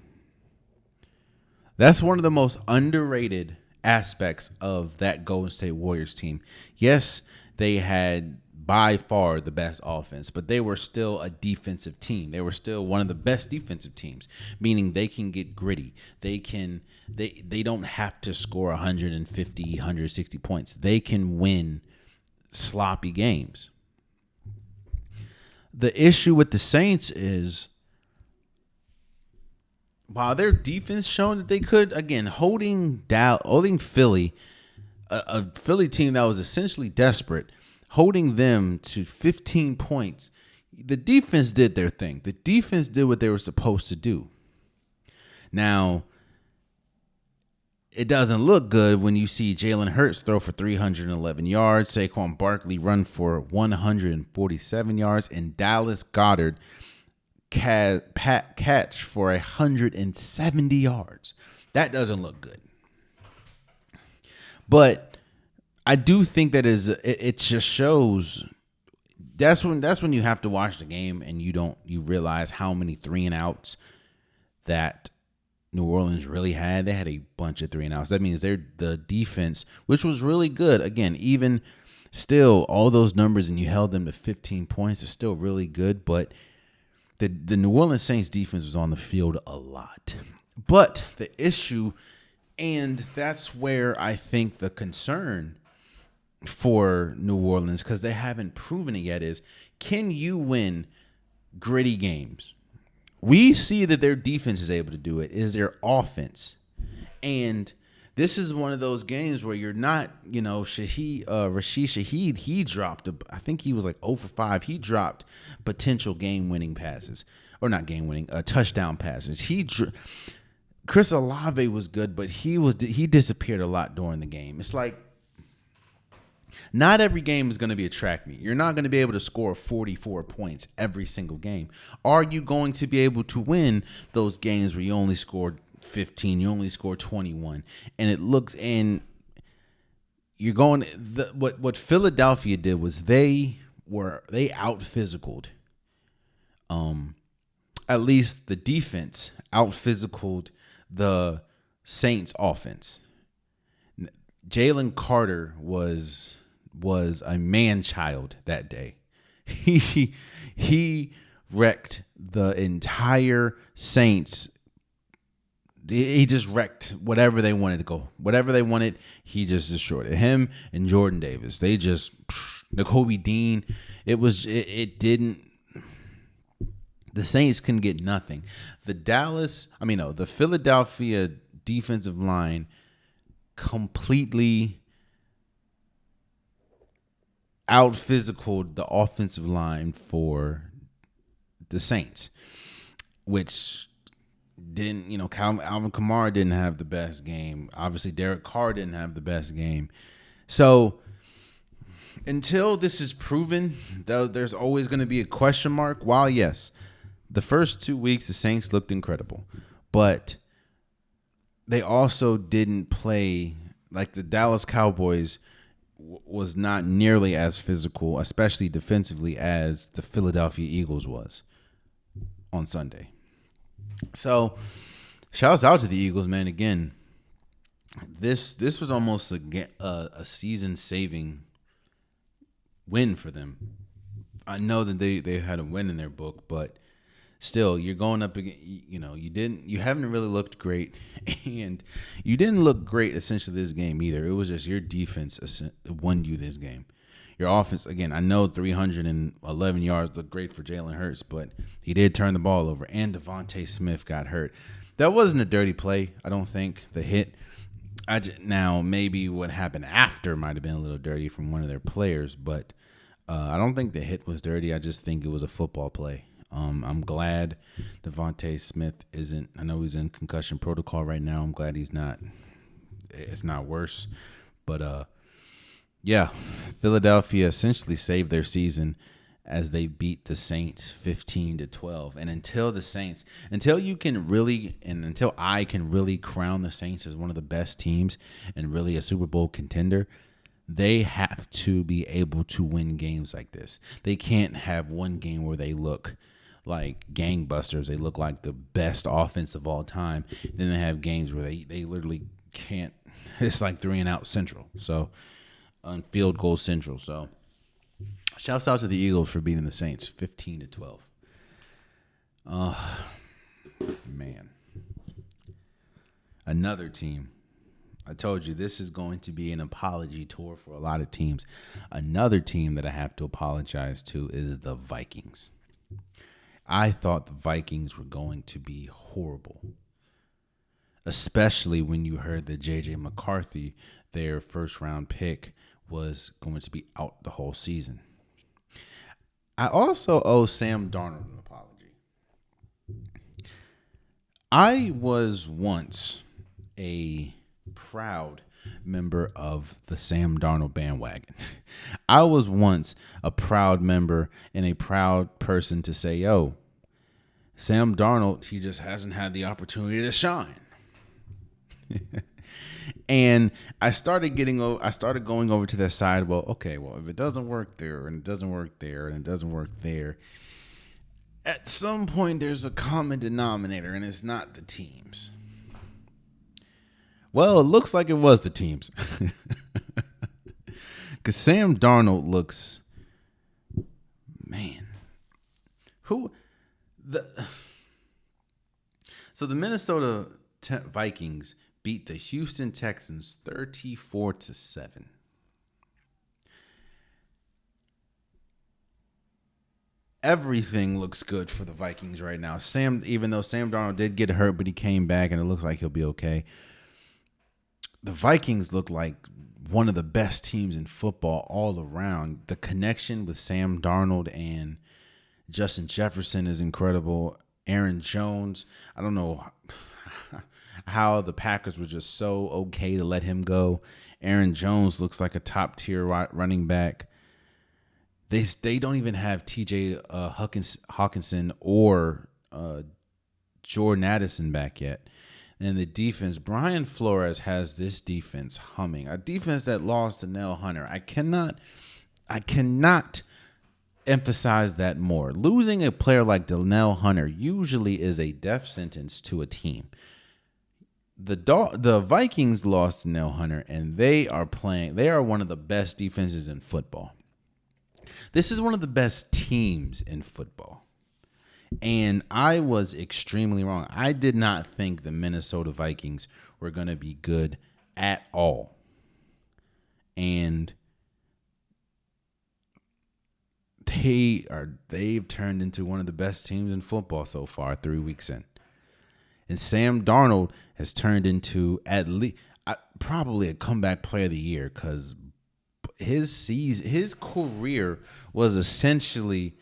that's one of the most underrated aspects of that Golden State Warriors team. Yes, they had by far the best offense, but they were still a defensive team. They were still one of the best defensive teams, meaning they can get gritty. They don't have to score 150, 160 points. They can win sloppy games. The issue with the Saints is while their defense showed that they could, again, holding Philly, a Philly team that was essentially desperate, holding them to 15 points, the defense did their thing. The defense did what they were supposed to do. Now, it doesn't look good when you see Jalen Hurts throw for 311 yards, Saquon Barkley run for 147 yards, and Dallas Goedert catch for 170 yards. That doesn't look good. But I do think that it just shows that's when you have to watch the game and you realize how many 3-and-outs that New Orleans really had. They had a bunch of 3-and-outs. That means the defense, which was really good. Again, even still, all those numbers and you held them to 15 points is still really good. But the New Orleans Saints defense was on the field a lot. But the issue, and that's where I think the concern for New Orleans, because they haven't proven it yet, is can you win gritty games? We see that their defense is able to do it. It is their offense. And this is one of those games where you're not, Rashid Shaheed, he dropped, I think he was like 0 for 5. He dropped potential game-winning passes. Or not game-winning, touchdown passes. Chris Olave was good, but he disappeared a lot during the game. It's like, not every game is going to be a track meet. You're not going to be able to score 44 points every single game. Are you going to be able to win those games where you only scored 15, you only scored 21, and you're going? What Philadelphia did was they out-physicaled. At least the defense out-physicaled the Saints offense. Jalen Carter was a man-child that day. He wrecked the entire Saints. He just wrecked whatever they wanted to go. Whatever they wanted, he just destroyed it. Him and Jordan Davis. They just Nakobe Dean. It didn't. The Saints couldn't get nothing. The Philadelphia defensive line completely out-physicaled the offensive line for the Saints, which didn't, Alvin Kamara didn't have the best game. Obviously, Derek Carr didn't have the best game. So until this is proven, there's always going to be a question mark. While, yes, the first 2 weeks, the Saints looked incredible, but they also didn't play like the Dallas Cowboys was not nearly as physical, especially defensively, as the Philadelphia Eagles was on Sunday. So, shouts out to the Eagles, man. Again, this was almost a season-saving win for them. I know that they had a win in their book, but still, you're going up against, you haven't really looked great, and you didn't look great essentially this game either. It was just your defense won you this game. Your offense, again, I know 311 yards looked great for Jalen Hurts, but he did turn the ball over, and Devontae Smith got hurt. That wasn't a dirty play, I don't think, the hit. Now, maybe what happened after might have been a little dirty from one of their players, but I don't think the hit was dirty. I just think it was a football play. I'm glad Devontae Smith isn't. I know he's in concussion protocol right now. I'm glad he's not. It's not worse, but yeah, Philadelphia essentially saved their season as they beat the Saints 15-12. And until I can really crown the Saints as one of the best teams and really a Super Bowl contender, They have to be able to win games like this. They can't have one game where they look like gangbusters. They look like the best offense of all time. Then they have games where they literally can't. It's like 3-and-out central. So on field goal central. So shouts out to the Eagles for beating the Saints 15-12. Man. Another team. I told you this is going to be an apology tour for a lot of teams. Another team that I have to apologize to is the Vikings. I thought the Vikings were going to be horrible, especially when you heard that J.J. McCarthy, their first-round pick, was going to be out the whole season. I also owe Sam Darnold an apology. I was once a proud member of the Sam Darnold bandwagon. I was once a proud member and a proud person to say, yo, Sam Darnold, he just hasn't had the opportunity to shine. And I started going over to that side. Well, okay, if it doesn't work there and it doesn't work there and it doesn't work there, at some point there's a common denominator, and it's not the teams. Well, it looks like it was the teams. Because Sam Darnold looks, man, so the Minnesota Vikings beat the Houston Texans 34-7. Everything looks good for the Vikings right now. Even though Sam Darnold did get hurt, but he came back and it looks like he'll be okay. The Vikings look like one of the best teams in football all around. The connection with Sam Darnold and Justin Jefferson is incredible. Aaron Jones, I don't know how the Packers were just so okay to let him go. Aaron Jones looks like a top-tier running back. They don't even have T.J. Hawkinson or Jordan Addison back yet. And the defense, Brian Flores has this defense humming. A defense that lost to Danielle Hunter. I cannot emphasize that more. Losing a player like Danielle Hunter usually is a death sentence to a team. The Vikings lost to Danielle Hunter, and they are one of the best defenses in football. This is one of the best teams in football. And I was extremely wrong. I did not think the Minnesota Vikings were going to be good at all. And they've turned into one of the best teams in football so far 3 weeks in. And Sam Darnold has turned into at least probably a comeback player of the year, because his career was essentially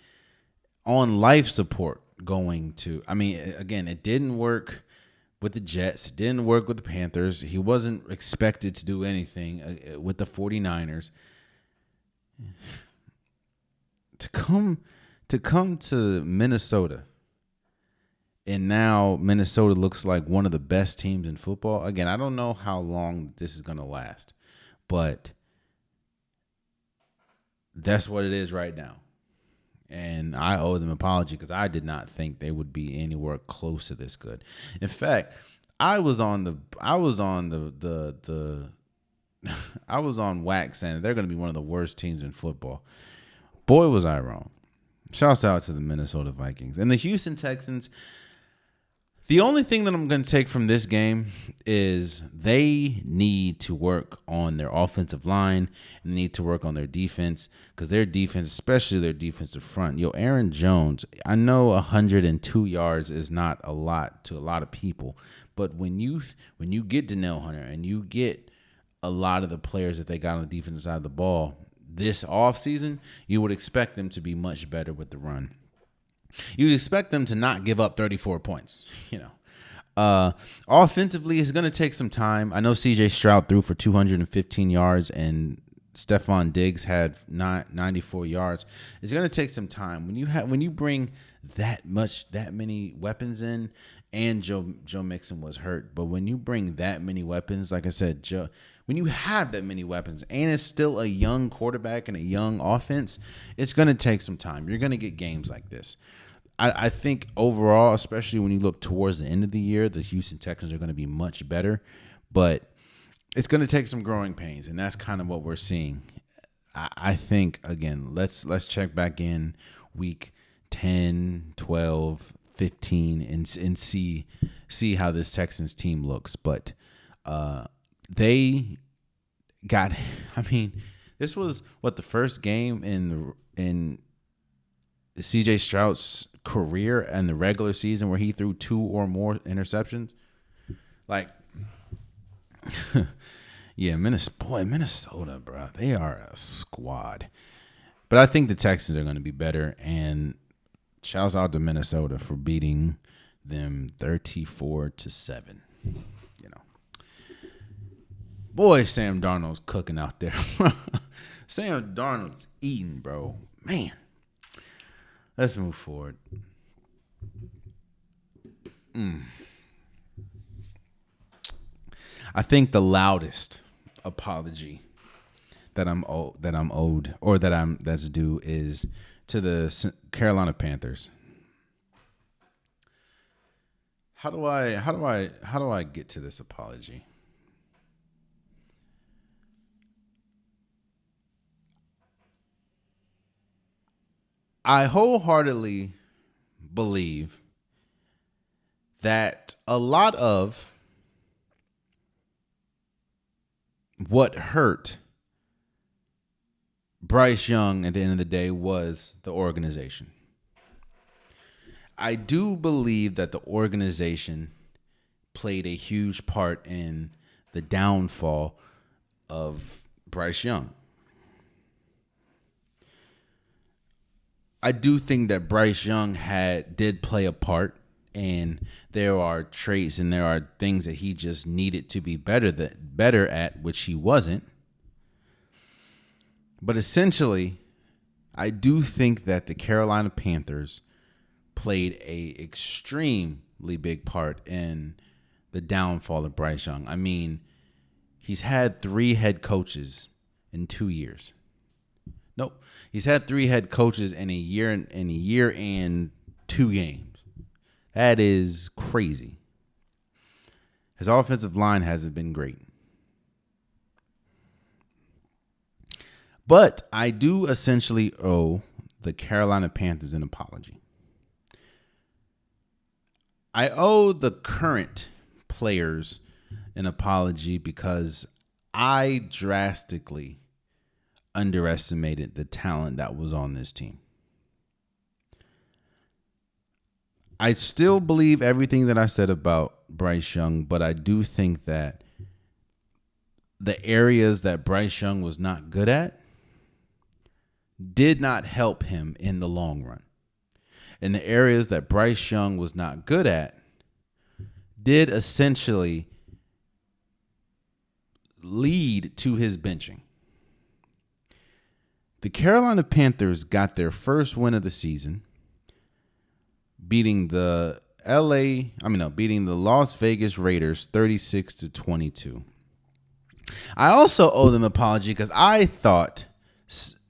on life support going to. I mean, again, it didn't work with the Jets. It didn't work with the Panthers. He wasn't expected to do anything with the 49ers. To come to Minnesota, and now Minnesota looks like one of the best teams in football. Again, I don't know how long this is going to last, but that's what it is right now. And I owe them an apology, because I did not think they would be anywhere close to this good. In fact, I was on wax saying they're going to be one of the worst teams in football. Boy, was I wrong. Shouts out to the Minnesota Vikings. And the Houston Texans, the only thing that I'm going to take from this game is they need to work on their offensive line and need to work on their defense, because their defense, especially their defensive front. Aaron Jones, I know 102 yards is not a lot to a lot of people, but when you get Danielle Hunter and you get a lot of the players that they got on the defensive side of the ball this offseason, you would expect them to be much better with the run. You'd expect them to not give up 34 points, Offensively, it's going to take some time. I know C.J. Stroud threw for 215 yards and Stephon Diggs had 94 yards. It's going to take some time. When you bring that many weapons in, and Joe Mixon was hurt, but when you bring that many weapons, like I said, when you have that many weapons and it's still a young quarterback and a young offense, it's going to take some time. You're going to get games like this. I think overall, especially when you look towards the end of the year, the Houston Texans are going to be much better, but it's going to take some growing pains, and that's kind of what we're seeing. I think, again, let's check back in week 10, 12, 15 and see how this Texans team looks. But they got, I mean, this was the first game in CJ Stroud's career and the regular season where he threw 2 or more interceptions. Like, yeah, Minnesota, bro, they are a squad. But I think the Texans are going to be better, and shouts out to Minnesota for beating them 34-7. You know, boy, Sam Darnold's cooking out there. Sam Darnold's eating, bro. Man, let's move forward. I think the loudest apology that's due is to the Carolina Panthers. How do I get to this apology? I wholeheartedly believe that a lot of what hurt Bryce Young at the end of the day was the organization. I do believe that the organization played a huge part in the downfall of Bryce Young. I do think that Bryce Young did play a part, and there are traits and there are things that he just needed to be better at, which he wasn't. But essentially, I do think that the Carolina Panthers played a extremely big part in the downfall of Bryce Young. I mean, he's had 3 head coaches in 2 years. Nope. He's had 3 head coaches in a year and 2 games. That is crazy. His offensive line hasn't been great. But I do essentially owe the Carolina Panthers an apology. I owe the current players an apology because I drastically underestimated the talent that was on this team. I still believe everything that I said about Bryce Young, but I do think that the areas that Bryce Young was not good at did not help him in the long run. And the areas that Bryce Young was not good at did essentially lead to his benching. The Carolina Panthers got their first win of the season, beating the Las Vegas Raiders 36-22. I also owe them an apology because I thought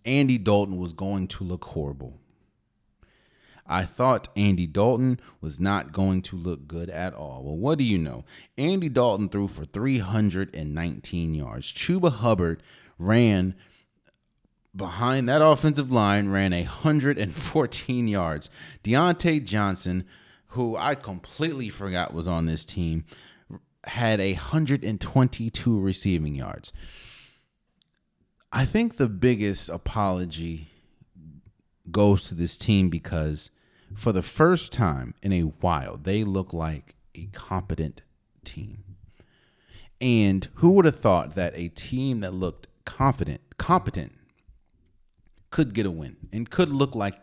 Andy Dalton was going to look horrible. I thought Andy Dalton was not going to look good at all. Well, what do you know? Andy Dalton threw for 319 yards. Chuba Hubbard ran behind that offensive line, ran 114 yards. Deontay Johnson, who I completely forgot was on this team, had 122 receiving yards. I think the biggest apology goes to this team because for the first time in a while, they look like a competent team. And who would have thought that a team that looked competent could get a win and could look like,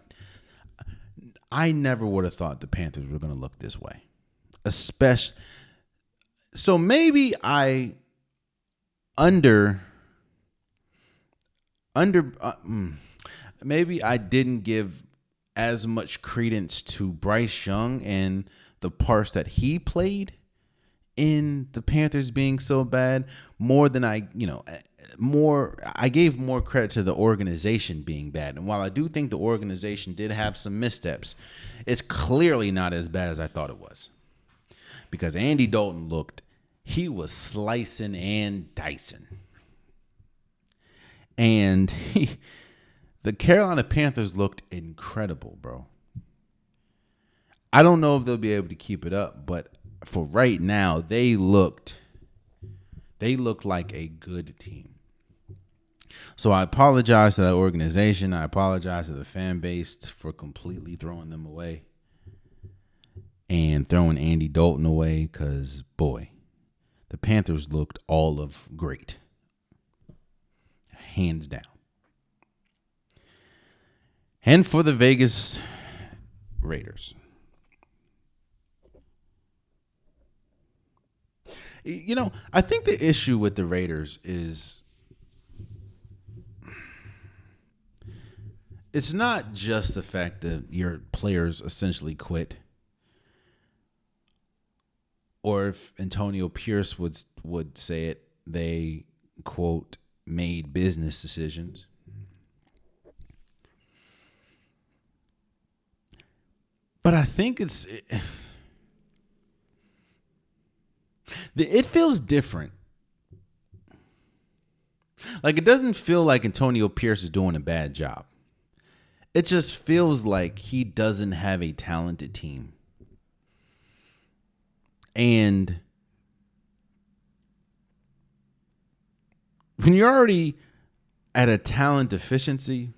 I never would have thought the Panthers were going to look this way. So maybe I maybe I didn't give as much credence to Bryce Young and the parts that he played in the Panthers being so bad more than I gave more credit to the organization being bad. And while I do think the organization did have some missteps, it's clearly not as bad as I thought it was. Because Andy Dalton he was slicing and dicing. And the Carolina Panthers looked incredible, bro. I don't know if they'll be able to keep it up, but for right now, they looked like a good team. So I apologize to that organization. I apologize to the fan base for completely throwing them away and throwing Andy Dalton away because, boy, the Panthers looked all of great. Hands down. And for the Vegas Raiders. I think the issue with the Raiders is it's not just the fact that your players essentially quit, or if Antonio Pierce would say it, they, quote, made business decisions. But I think it feels different. Like, it doesn't feel like Antonio Pierce is doing a bad job. It just feels like he doesn't have a talented team. And when you're already at a talent deficiency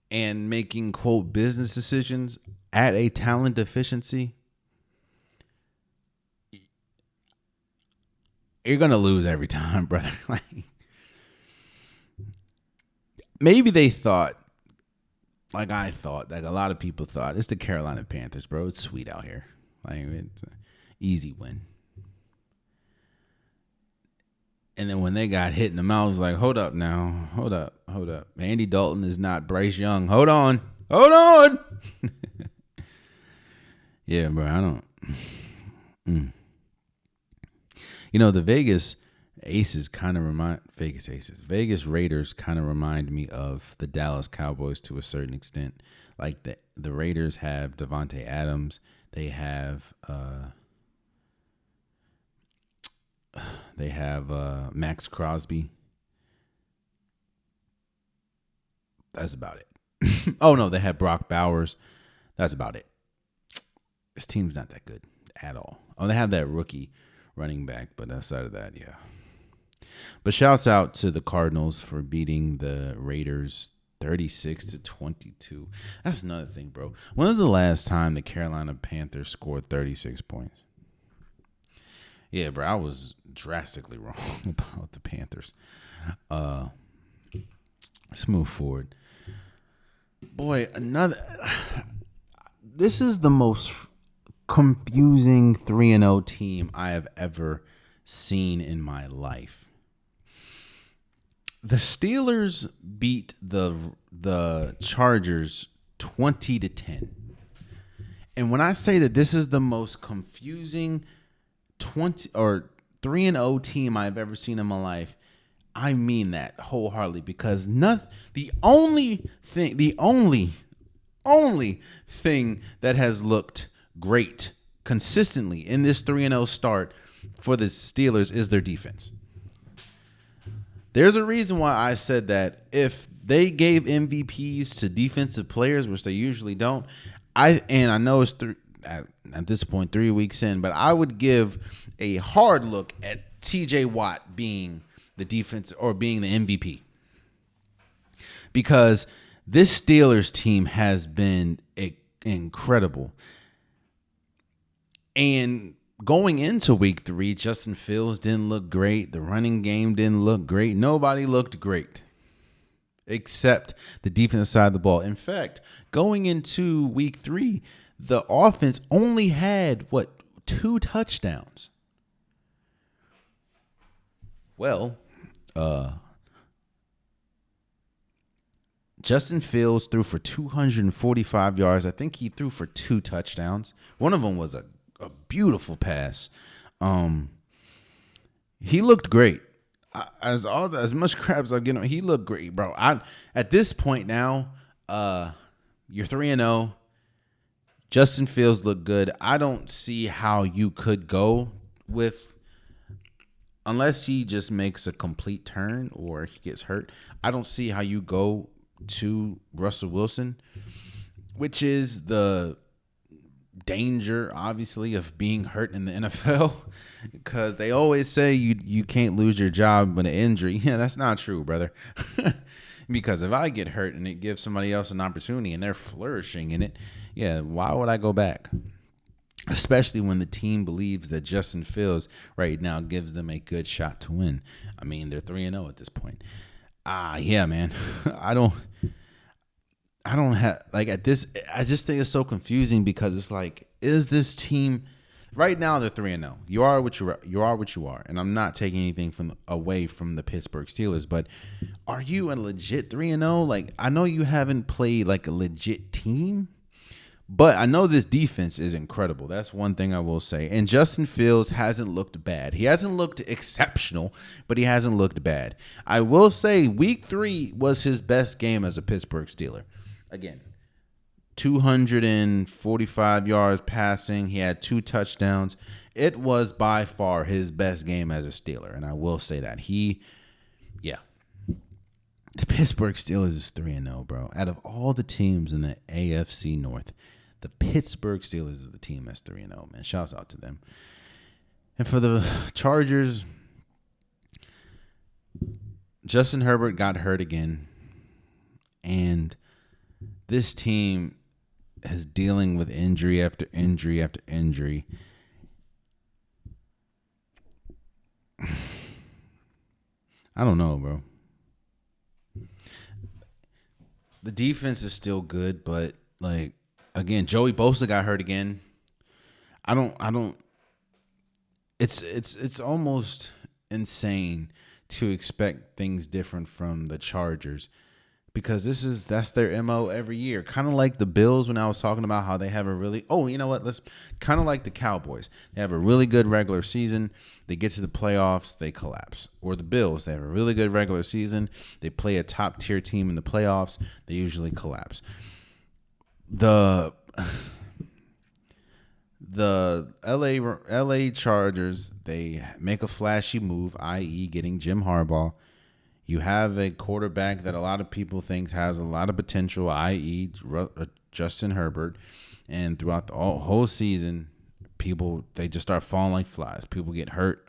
and making, quote, business decisions at a talent deficiency, you're going to lose every time, brother. Like, maybe they thought, like I thought, like a lot of people thought, it's the Carolina Panthers, bro. It's sweet out here. Like, it's an easy win. And then when they got hit in the mouth, it was like, hold up now. Hold up. Andy Dalton is not Bryce Young. Hold on. Yeah, bro, I don't. The Vegas Raiders kind of remind me of the Dallas Cowboys to a certain extent. Like the Raiders have Devontae Adams. They have Max Crosby. That's about it. Oh no, they have Brock Bowers. That's about it. This team's not that good at all. Oh, they have that rookie running back, but outside of that, yeah. But shouts out to the Cardinals for beating the Raiders 36-22. That's another thing, bro. When was the last time the Carolina Panthers scored 36 points? Yeah, bro, I was drastically wrong about the Panthers. Let's move forward. Boy, this is the most confusing 3-0 team I have ever seen in my life. The Steelers beat the Chargers 20-10. And when I say that this is the most confusing 3-0 team I've ever seen in my life, I mean that wholeheartedly, because the only thing that has looked great consistently in this 3-0 start for the Steelers is their defense. There's a reason why I said that if they gave MVPs to defensive players, which they usually don't, I know it's at this point 3 weeks in, but I would give a hard look at TJ Watt being the defense or being the MVP, because this Steelers team has been incredible. And going into week 3, Justin Fields didn't look great. The running game didn't look great. Nobody looked great except the defensive side of the ball. In fact, going into week 3, the offense only had, 2 touchdowns. Well, Justin Fields threw for 245 yards. I think he threw for 2 touchdowns. One of them was a a beautiful pass. He looked great. As much crap as I get on, he looked great, bro. At this point now, you're 3-0. Justin Fields looked good. I don't see how you could go with, unless he just makes a complete turn or he gets hurt. I don't see how you go to Russell Wilson, which is the danger, obviously, of being hurt in the NFL, because they always say you can't lose your job with an injury. Yeah, that's not true, brother. Because if I get hurt and it gives somebody else an opportunity and they're flourishing in it, yeah, why would I go back? Especially when the team believes that Justin Fields right now gives them a good shot to win. I mean, they're 3-0 at this point. Yeah, man. I don't have, like, at this, I just think it's so confusing, because it's like, is this team right now? They're 3-0. You are what you are, and I'm not taking anything away from the Pittsburgh Steelers, but are you a legit 3-0? Like, I know you haven't played like a legit team, but I know this defense is incredible. That's one thing I will say. And Justin Fields hasn't looked bad. He hasn't looked exceptional, but he hasn't looked bad. I will say week 3 was his best game as a Pittsburgh Steeler. Again, 245 yards passing. He had 2 touchdowns. It was by far his best game as a Steeler, and I will say that. The Pittsburgh Steelers is 3-0, bro. Out of all the teams in the AFC North, the Pittsburgh Steelers is the team that's 3-0, man. Shouts out to them. And for the Chargers, Justin Herbert got hurt again, and this team is dealing with injury after injury after injury. I don't know, bro. The defense is still good, but, like, again, Joey Bosa got hurt again. It's almost insane to expect things different from the Chargers, because that's their MO every year. Kind of like the Bills, when I was talking about how they have a really, kind of like the Cowboys. They have a really good regular season. They get to the playoffs, they collapse. Or the Bills, they have a really good regular season. They play a top tier team in the playoffs. They usually collapse. The LA Chargers, they make a flashy move, i.e. getting Jim Harbaugh. You have a quarterback that a lot of people think has a lot of potential, i.e. Justin Herbert. And throughout the whole season, they just start falling like flies. People get hurt,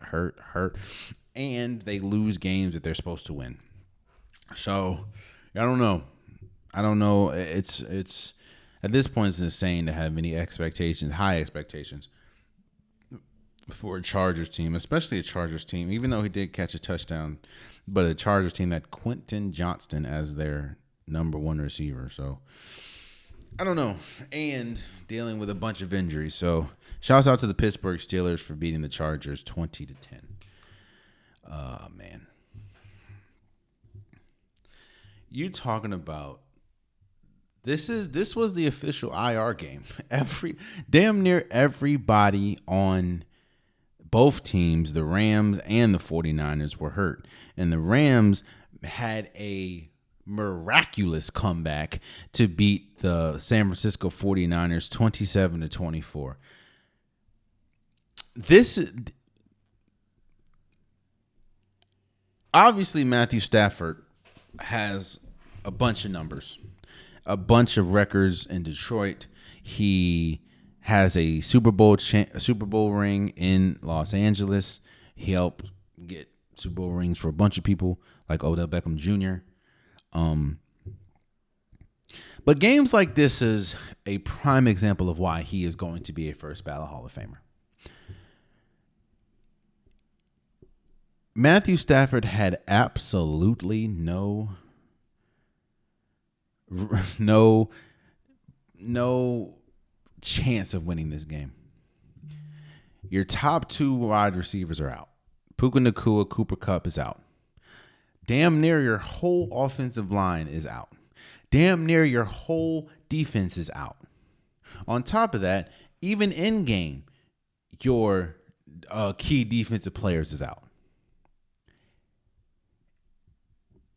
and they lose games that they're supposed to win. So, I don't know. It's at this point, it's insane to have any high expectations for a Chargers team, especially a Chargers team, even though he did catch a touchdown, but a Chargers team that Quentin Johnston as their number 1 receiver. So, I don't know. And dealing with a bunch of injuries. So, shouts out to the Pittsburgh Steelers for beating the Chargers 20-10. Man. You talking about, this was the official IR game. Damn near everybody on both teams, the Rams and the 49ers, were hurt. And the Rams had a miraculous comeback to beat the San Francisco 49ers 27-24. Obviously, Matthew Stafford has a bunch of numbers, a bunch of records in Detroit. He has a Super Bowl ring in Los Angeles. He helped get Super Bowl rings for a bunch of people like Odell Beckham Jr. But games like this is a prime example of why he is going to be a first ballot Hall of Famer. Matthew Stafford had absolutely no chance of winning this game. Your top 2 wide receivers are out. Puka Nacua, Cooper Kupp is out. Damn near your whole offensive line is out. Damn near your whole defense is out. On top of that, even in game, your key defensive players is out.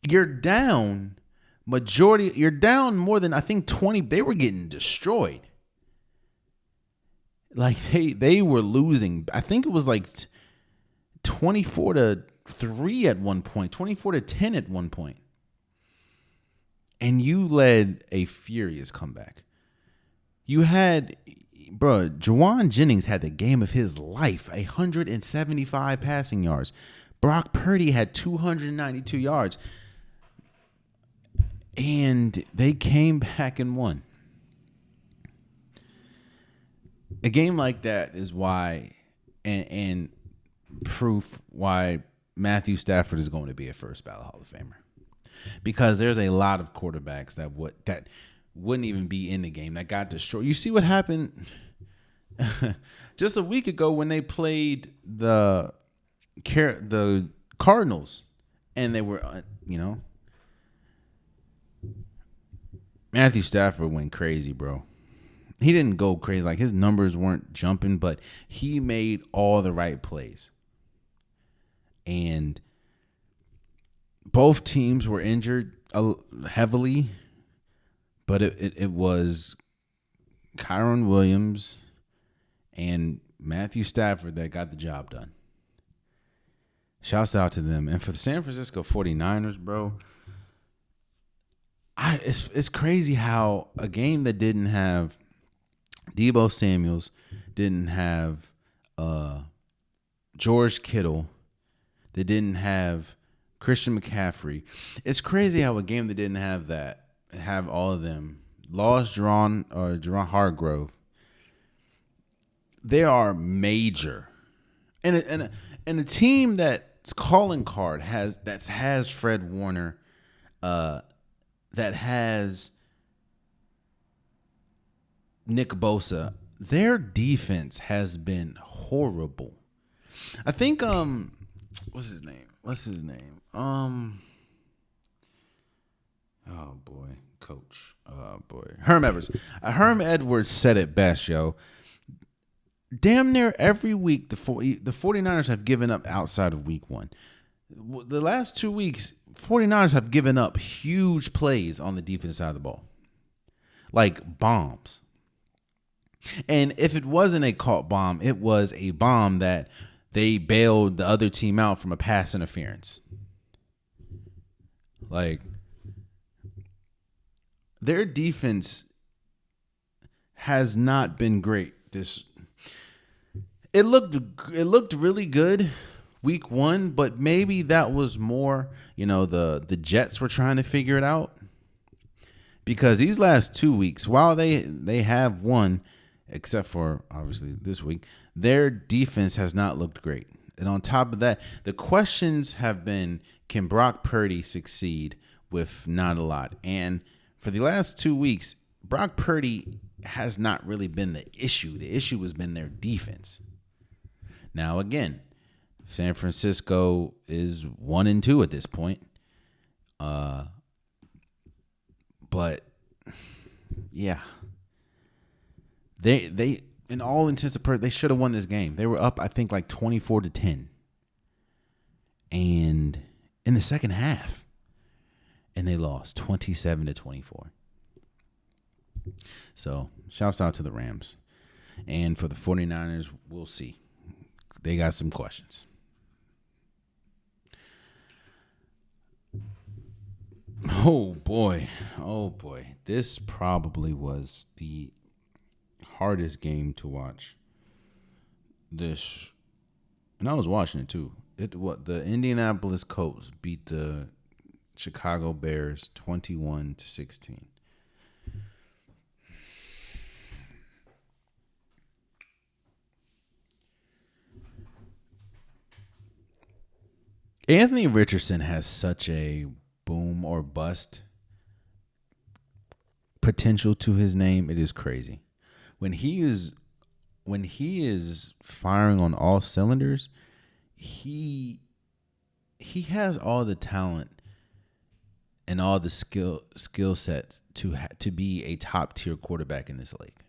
You're down you're down more than I think 20. They were getting destroyed. Like they were losing. I think it was like 24-3 at one point, 24-10 at one point. And you led a furious comeback. You had, Jawan Jennings had the game of his life, 175 passing yards. Brock Purdy had 292 yards. And they came back and won. A game like that is why, and proof why Matthew Stafford is going to be a first ballot Hall of Famer. Because there's a lot of quarterbacks that wouldn't even be in the game that got destroyed. You see what happened just a week ago when they played the Cardinals, and they were, Matthew Stafford went crazy, bro. He didn't go crazy. Like, his numbers weren't jumping, but he made all the right plays. And both teams were injured heavily, but it was Kyron Williams and Matthew Stafford that got the job done. Shouts out to them. And for the San Francisco 49ers, bro, it's crazy how a game that didn't have Deebo Samuels, didn't have George Kittle, that didn't have Christian McCaffrey. It's crazy how a game that didn't have all of them, lost Jerron Hargrove. They are major, and a team that's calling card has Fred Warner, that has Nick Bosa. Their defense has been horrible. I think what's his name? Oh boy, coach. Oh boy, Herm Edwards. Herm Edwards said it best, yo. Damn near every week the 49ers have given up outside of week 1. The last 2 weeks, 49ers have given up huge plays on the defense side of the ball. Like bombs. And if it wasn't a caught bomb, it was a bomb that they bailed the other team out from a pass interference. Like, their defense has not been great. It looked really good week 1, but maybe that was more, the Jets were trying to figure it out. Because these last 2 weeks, while they have won, except for obviously this week, their defense has not looked great. And on top of that, the questions have been, can Brock Purdy succeed with not a lot? And for the last 2 weeks, Brock Purdy has not really been the issue. The issue has been their defense. Now, again, San Francisco is 1-2 at this point. But yeah, they in all intents and purposes, they should have won this game. They were up, I think, like 24-10, and in the second half, and they lost 27-24. So, shouts out to the Rams, and for the 49ers, we'll see. They got some questions. Oh boy. This probably was the hardest game to watch. And I was watching it too. The Indianapolis Colts beat the Chicago Bears 21-16. Anthony Richardson has such a boom or bust potential to his name. It is crazy. When he is firing on all cylinders, he has all the talent and all the skill sets to be a top tier quarterback in this league.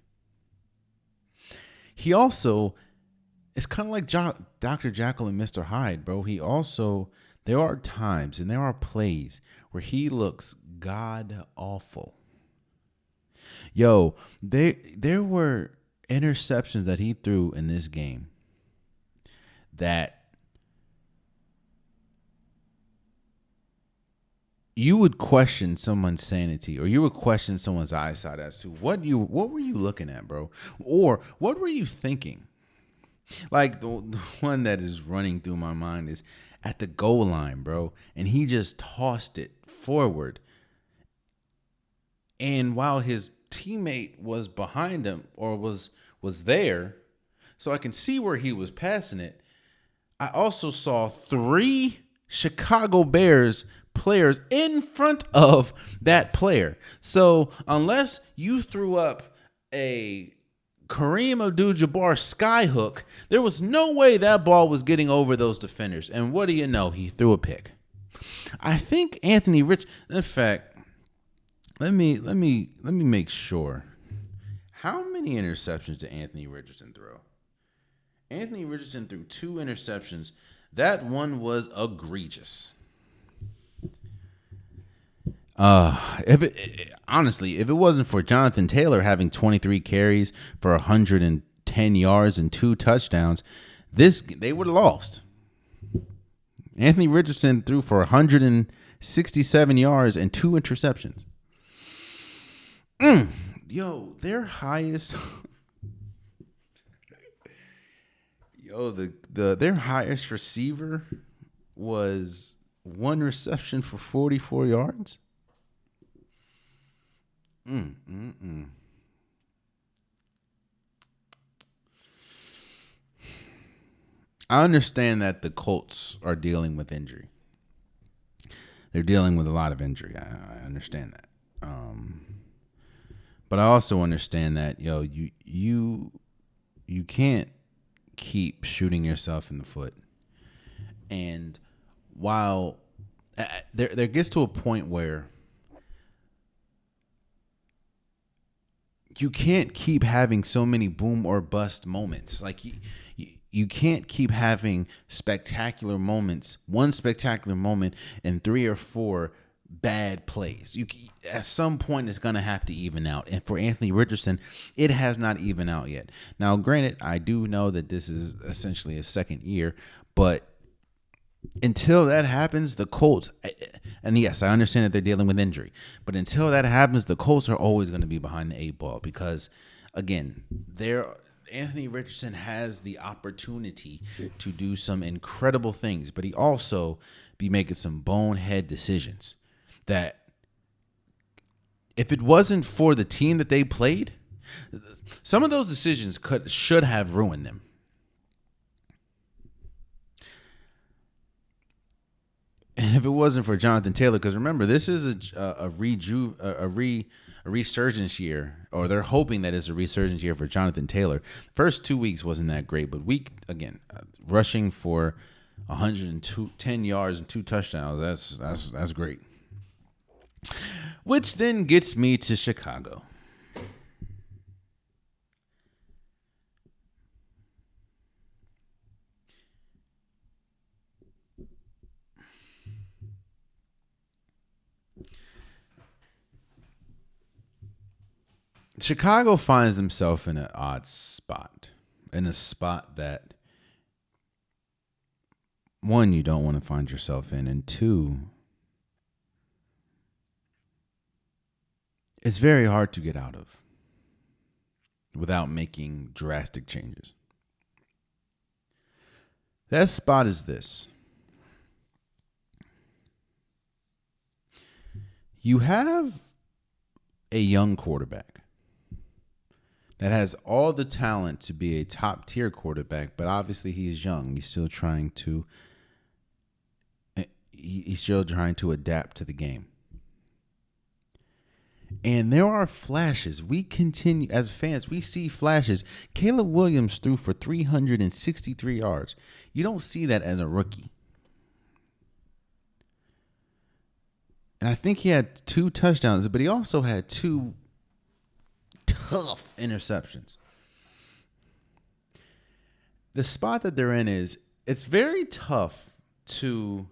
He also it's kind of like Dr. Jekyll and Mr. Hyde, bro. There are times and there are plays where he looks god awful. Yo, there were interceptions that he threw in this game that you would question someone's sanity, or you would question someone's eyesight as to what were you looking at, bro? Or what were you thinking? Like the one that is running through my mind is at the goal line, bro, and he just tossed it forward. And while his teammate was behind him or was there, so I can see where he was passing it, I also saw 3 Chicago Bears players in front of that player. So unless you threw up a Kareem Abdul-Jabbar skyhook, there was no way that ball was getting over those defenders. And what do you know? He threw a pick. I think Anthony Rich. In fact, let me make sure. How many interceptions did Anthony Richardson throw? Anthony Richardson threw 2 interceptions. That one was egregious. If it wasn't for Jonathan Taylor having 23 carries for 110 yards and 2 touchdowns, they would have lost. Anthony Richardson threw for 167 yards and 2 interceptions. Yo, their highest. Their highest receiver was 1 reception for 44 yards. I understand that the Colts are dealing with injury. They're dealing with a lot of injury. I understand that. But I also understand that you can't keep shooting yourself in the foot. And while there gets to a point where you can't keep having so many boom or bust moments. Like you can't keep having spectacular moments, one spectacular moment and 3 or 4 bad plays. At some point it's going to have to even out. And for Anthony Richardson, it has not even out yet. Now, granted, I do know that this is essentially a second year, but until that happens, the Colts, and yes, I understand that they're dealing with injury, but until that happens, the Colts are always going to be behind the 8 ball because, again, Anthony Richardson has the opportunity to do some incredible things, but he also be making some bonehead decisions that if it wasn't for the team that they played, some of those decisions should have ruined them. And if it wasn't for Jonathan Taylor, because remember, this is a resurgence year, or they're hoping that it's a resurgence year for Jonathan Taylor. First 2 weeks wasn't that great, but rushing for 110 yards and 2 touchdowns, that's great. Which then gets me to Chicago. Chicago finds himself in an odd spot, in a spot that, 1, you don't want to find yourself in, and 2, it's very hard to get out of without making drastic changes. That spot is this. You have a young quarterback that has all the talent to be a top tier quarterback, but obviously he's young. He's still trying to adapt to the game. And there are flashes. We continue as fans, we see flashes. Caleb Williams threw for 363 yards. You don't see that as a rookie. And I think he had 2 touchdowns, but he also had 2 tough interceptions. the spot that they're in is it's very tough to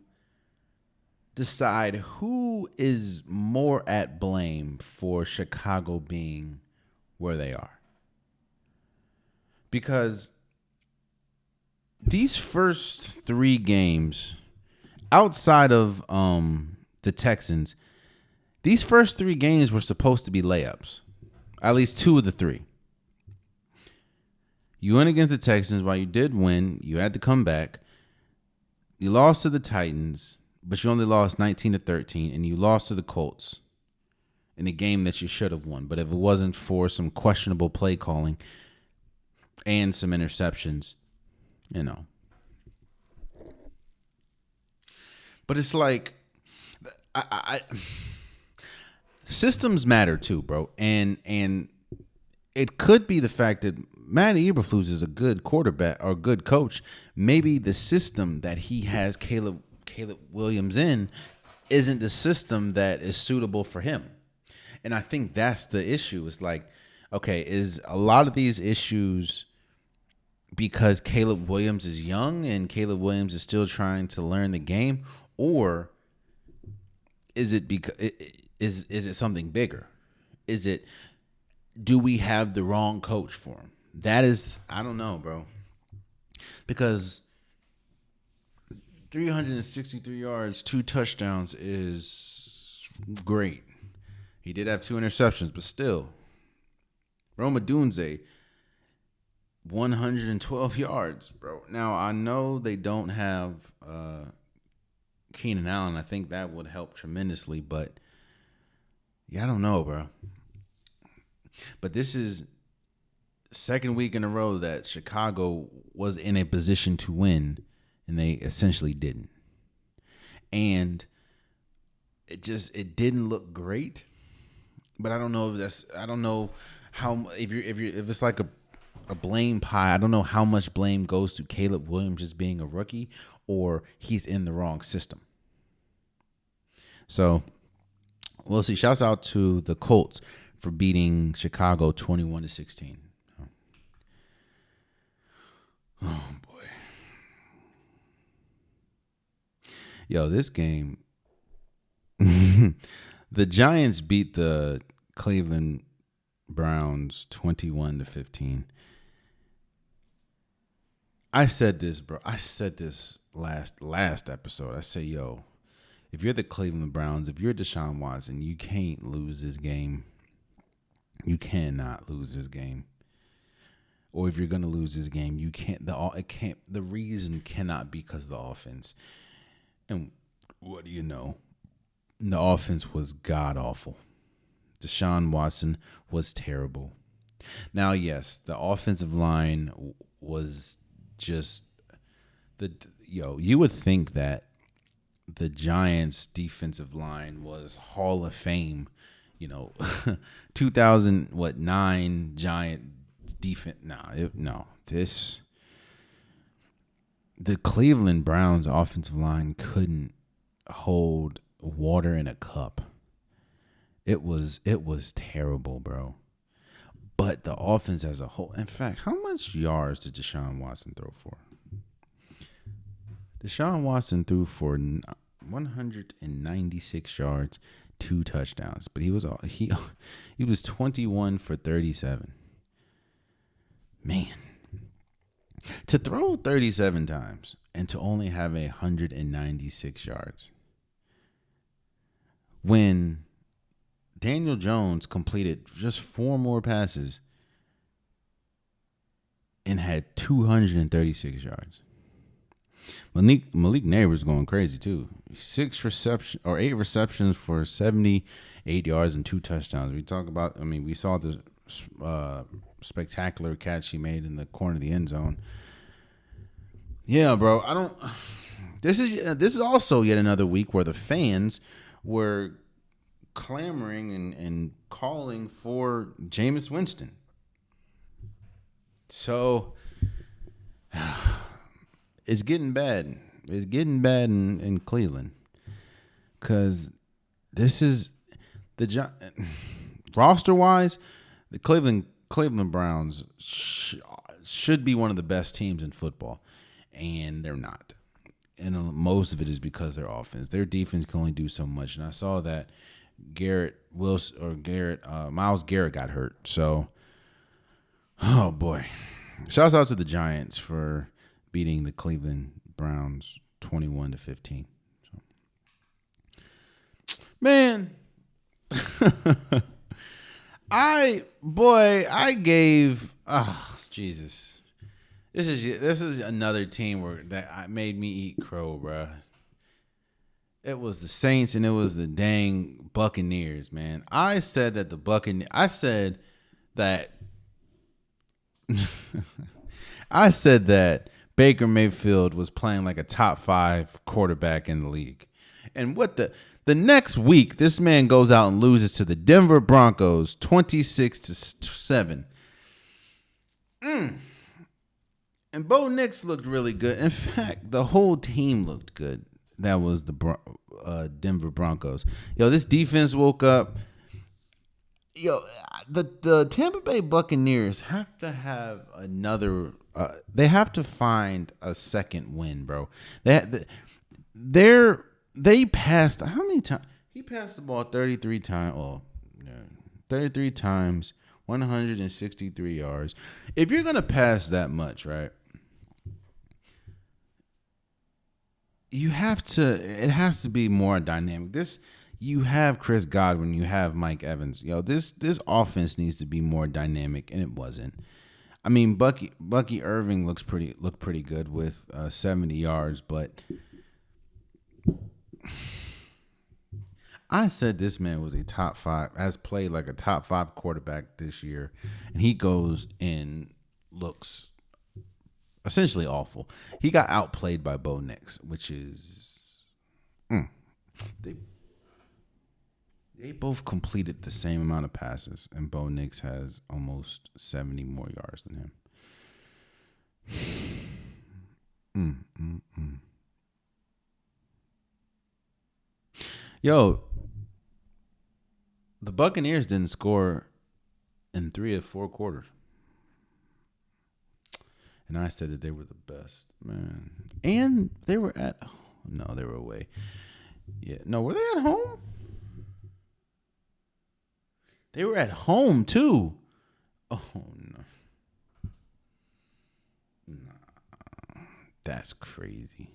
decide who is more at blame for Chicago being where they are. Because these first 3 games, outside of the Texans, these first 3 games were supposed to be layups. At least 2 of the 3. You went against the Texans. While you did win, you had to come back. You lost to the Titans, but you only lost 19-13, and you lost to the Colts in a game that you should have won. But if it wasn't for some questionable play calling and some interceptions, you know. But it's like, systems matter too, bro. And it could be the fact that Matty Eberflus is a good quarterback or a good coach. Maybe the system that he has Caleb Williams in isn't the system that is suitable for him. And I think that's the issue. It's like, okay, is a lot of these issues because Caleb Williams is young and Caleb Williams is still trying to learn the game, or is it because is it something bigger? Do we have the wrong coach for him? That is, I don't know, bro. Because 363 yards, 2 touchdowns is great. He did have 2 interceptions, but still. Rome Odunze, 112 yards, bro. Now, I know they don't have Keenan Allen. I think that would help tremendously, but yeah, I don't know, bro. But this is second week in a row that Chicago was in a position to win, and they essentially didn't. And it didn't look great. But I don't know if it's like a blame pie. I don't know how much blame goes to Caleb Williams just being a rookie, or he's in the wrong system. So we'll see. Shouts out to the Colts for beating Chicago 21-16. Oh boy. Yo, this game. The Giants beat the Cleveland Browns 21-15. I said this, bro. I said this last episode. I say, yo, if you're the Cleveland Browns, if you're Deshaun Watson, you can't lose this game. You cannot lose this game. Or if you're gonna lose this game, you can't. The reason cannot be because of the offense. And what do you know? The offense was god awful. Deshaun Watson was terrible. Now, yes, the offensive line was just you would think that the Giants' defensive line was Hall of Fame, 2009 Giant defense. The Cleveland Browns offensive line couldn't hold water in a cup. It was terrible, bro. But the offense as a whole, in fact, how much yards did Deshaun Watson throw for? Deshaun Watson threw for 196 yards, 2 touchdowns, but he was 21 for 37. Man, to throw 37 times and to only have 196 yards. When Daniel Jones completed just 4 more passes and had 236 yards. Malik Neighbors going crazy too. 8 receptions for 78 yards and 2 touchdowns. We saw the spectacular catch he made in the corner of the end zone. Yeah, bro. This is also yet another week where the fans were clamoring and calling for Jameis Winston. So it's getting bad. It's getting bad in Cleveland, because this is roster wise, the Cleveland Browns should be one of the best teams in football, and they're not. And most of it is because their offense. Their defense can only do so much. And I saw that Myles Garrett got hurt. So, oh boy. Shouts out to the Giants for beating the Cleveland Browns 21-15. So. Man, I gave Jesus. This is another team that made me eat crow, bruh. It was the Saints and it was the dang Buccaneers, man. I said that I said that Baker Mayfield was playing like a top 5 quarterback in the league. And what the next week, this man goes out and loses to the Denver Broncos 26-7. And Bo Nix looked really good. In fact, the whole team looked good. That was the Denver Broncos. Yo, this defense woke up. Yo, the Tampa Bay Buccaneers have to have another. They have to find a second win, bro. They passed how many times? He passed the ball 33 times. Oh, yeah, 33 times, 163 yards. If you're gonna pass that much, right? You have to. It has to be more dynamic. You have Chris Godwin. You have Mike Evans. Yo, this offense needs to be more dynamic, and it wasn't. I mean, Bucky Irving looked pretty good with 70 yards, but I said this man was a top 5, has played like a top 5 quarterback this year, and he goes and looks essentially awful. He got outplayed by Bo Nix, which is they both completed the same amount of passes, and Bo Nix has almost 70 more yards than him. Yo, the Buccaneers didn't score in 3 of 4 quarters. And I said that they were the best, man. And they were they were away. Yeah. No, were they at home? They were at home, too. Oh, no. Nah. That's crazy.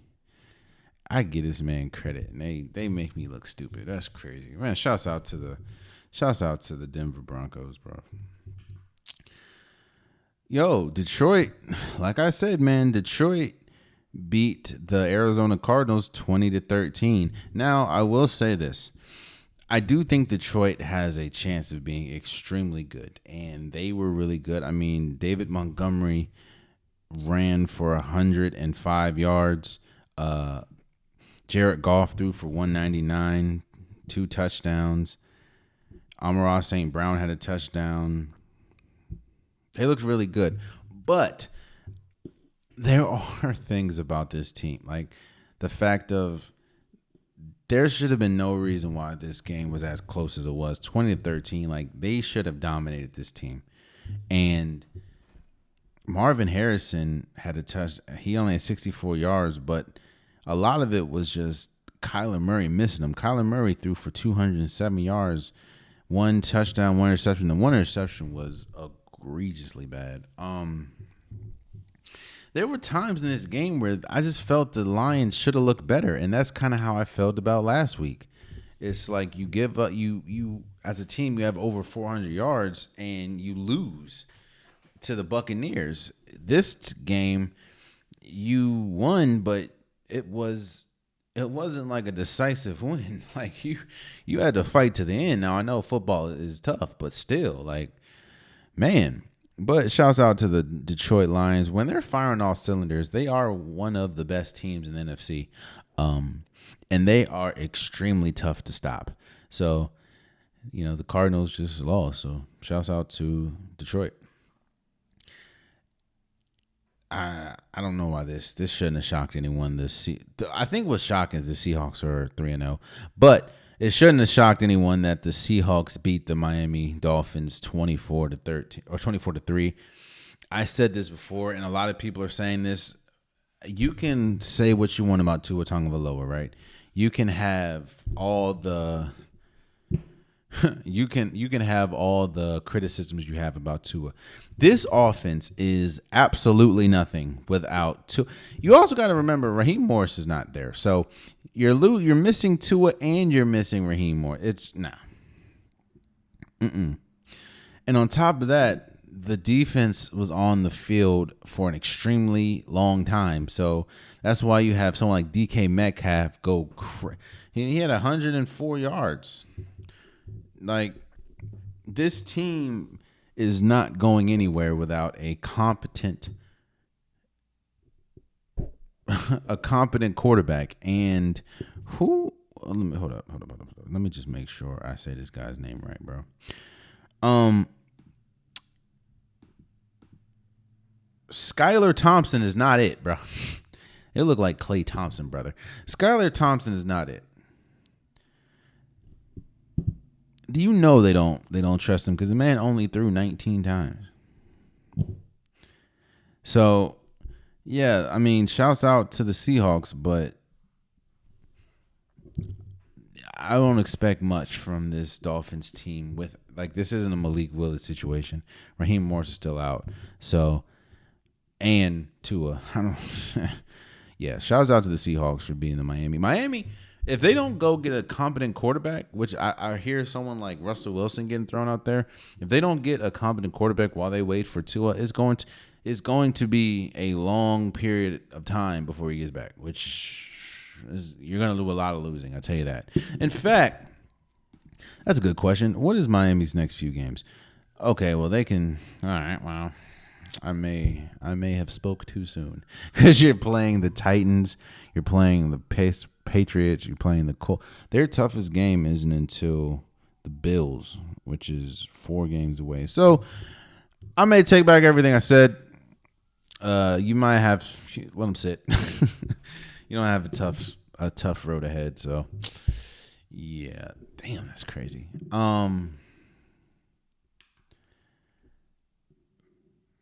I give this man credit, and they make me look stupid. That's crazy. Man, shouts out to the Denver Broncos, bro. Yo, Detroit, like I said, man, Detroit beat the Arizona Cardinals 20-13. Now, I will say this. I do think Detroit has a chance of being extremely good, and they were really good. I mean, David Montgomery ran for 105 yards. Jared Goff threw for 199, 2 touchdowns. Amon-Ra St. Brown had a touchdown. They looked really good. But there are things about this team, like the fact of there should have been no reason why this game was as close as it was. 20-13, like they should have dominated this team. And Marvin Harrison had a touch. He only had 64 yards, but a lot of it was just Kyler Murray missing him. Kyler Murray threw for 207 yards, 1 touchdown, 1 interception. The 1 interception was egregiously bad. There were times in this game where I just felt the Lions should have looked better, and that's kind of how I felt about last week. It's like you give up, you as a team, you have over 400 yards, and you lose to the Buccaneers. This game, you won, but it wasn't like a decisive win. Like you had to fight to the end. Now I know football is tough, but still, like, man. But shouts out to the Detroit Lions. When they're firing all cylinders, they are one of the best teams in the NFC. And they are extremely tough to stop. So, the Cardinals just lost. So shouts out to Detroit. I don't know why this shouldn't have shocked anyone. I think what's shocking is the Seahawks are 3-0, but it shouldn't have shocked anyone that the Seahawks beat the Miami Dolphins 24-13 or 24-3. I said this before, and a lot of people are saying this. You can say what you want about Tua Tagovailoa, right? You can have all the you can have all the criticisms you have about Tua. This offense is absolutely nothing without Tua. You also got to remember Raheem Morris is not there, so you're missing Tua and you're missing Raheem Morris. It's nah. And on top of that, the defense was on the field for an extremely long time. So that's why you have someone like DK Metcalf go he had 104 yards. Like, this team is not going anywhere without a competent quarterback. And who? Let me hold up. Let me just make sure I say this guy's name right, bro. Skylar Thompson is not it, bro. It looked like Klay Thompson, brother. Skylar Thompson is not it. Do you know they don't trust him because the man only threw 19 times. So, yeah, I mean, shouts out to the Seahawks, but I don't expect much from this Dolphins team. With this isn't a Malik Willis situation. Raheem Morris is still out. So, and Tua, yeah, shouts out to the Seahawks for beating the Miami. If they don't go get a competent quarterback, which I hear someone like Russell Wilson getting thrown out there, if they don't get a competent quarterback while they wait for Tua, it's going to be a long period of time before he gets back, which is, you're going to do a lot of losing, I'll tell you that. In fact, that's a good question. What is Miami's next few games? Okay, well, they can – all right, well, I may have spoke too soon because you're playing the Titans, you're playing the Patriots, you're playing the Colts. Their toughest game isn't until the Bills, which is 4 games away. So I may take back everything I said. You might have let them sit. You don't have a tough road ahead. So yeah, damn, that's crazy.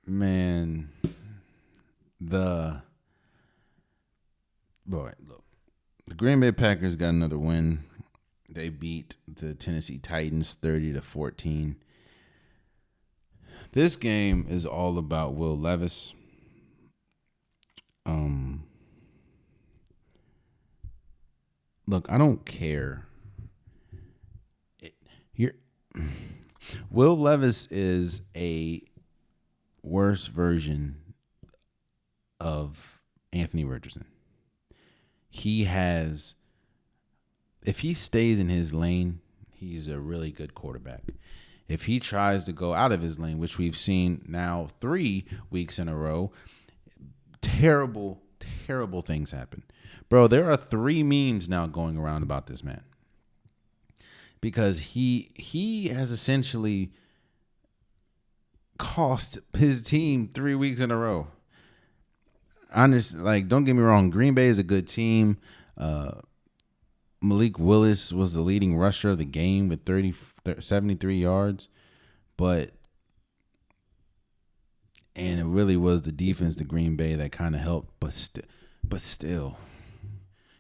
Man, look. The Green Bay Packers got another win. They beat the Tennessee Titans 30-14. This game is all about Will Levis. Look, I don't care. Will Levis is a worse version of Anthony Richardson. If he stays in his lane, he's a really good quarterback. If he tries to go out of his lane, which we've seen now 3 weeks in a row, terrible things happen. Bro, there are 3 memes now going around about this man. Because he has essentially cost his team 3 weeks in a row. Don't get me wrong, Green Bay is a good team. Malik Willis was the leading rusher of the game with 73 yards. And it really was the defense, the Green Bay, that kind of helped. But still.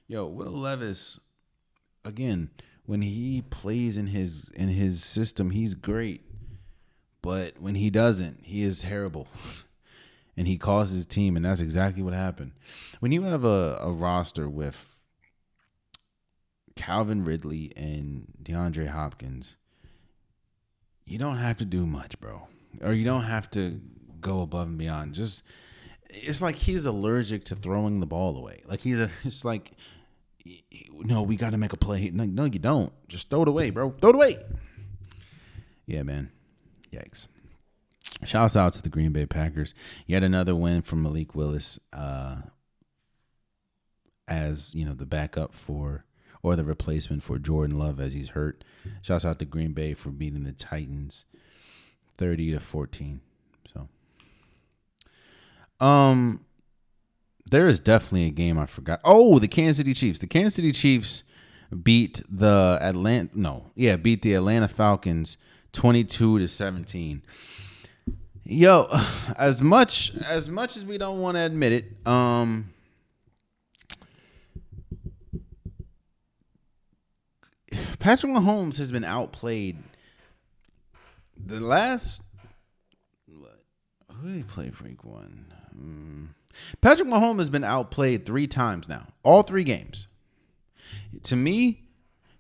Yo, Will Levis, again, when he plays in his system, he's great. But when he doesn't, he is terrible. And he costs his team, and that's exactly what happened. When you have a roster with Calvin Ridley and DeAndre Hopkins, you don't have to do much, bro. Or you don't have to go above and beyond. It's like he's allergic to throwing the ball away. It's like, no, we got to make a play. No, you don't. Just throw it away, bro. Throw it away. Yeah, man. Yikes. Shouts out to the Green Bay Packers. Yet another win from Malik Willis as, the backup or the replacement for Jordan Love as he's hurt. Shouts out to Green Bay for beating the Titans 30-14. So, there is definitely a game I forgot. Oh, the Kansas City Chiefs. The Kansas City Chiefs beat the Atlanta Falcons 22-17. Yo, as much as we don't want to admit it, Patrick Mahomes has been outplayed. The last, who did he play for week one? Patrick Mahomes has been outplayed 3 times now, all 3 games. To me,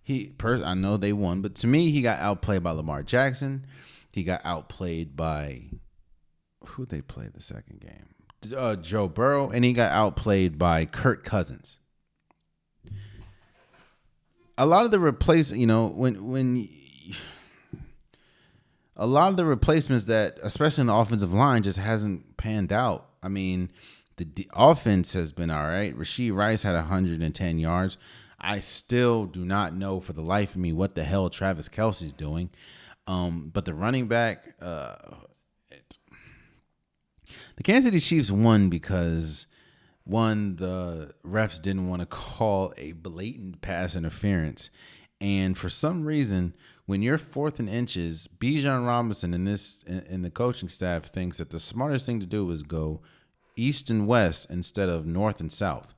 I know they won, but to me, he got outplayed by Lamar Jackson. He got outplayed by who they played the second game, Joe Burrow, and he got outplayed by Kirk Cousins. A lot of the a lot of the replacements that, especially in the offensive line, just hasn't panned out. I mean, the offense has been all right. Rashee Rice had 110 yards. I still do not know for the life of me what the hell Travis Kelce's doing. But the running back, the Kansas City Chiefs won because, one, the refs didn't want to call a blatant pass interference. And for some reason, when you're 4th and inches, Bijan Robinson and the coaching staff thinks that the smartest thing to do is go east and west instead of north and south.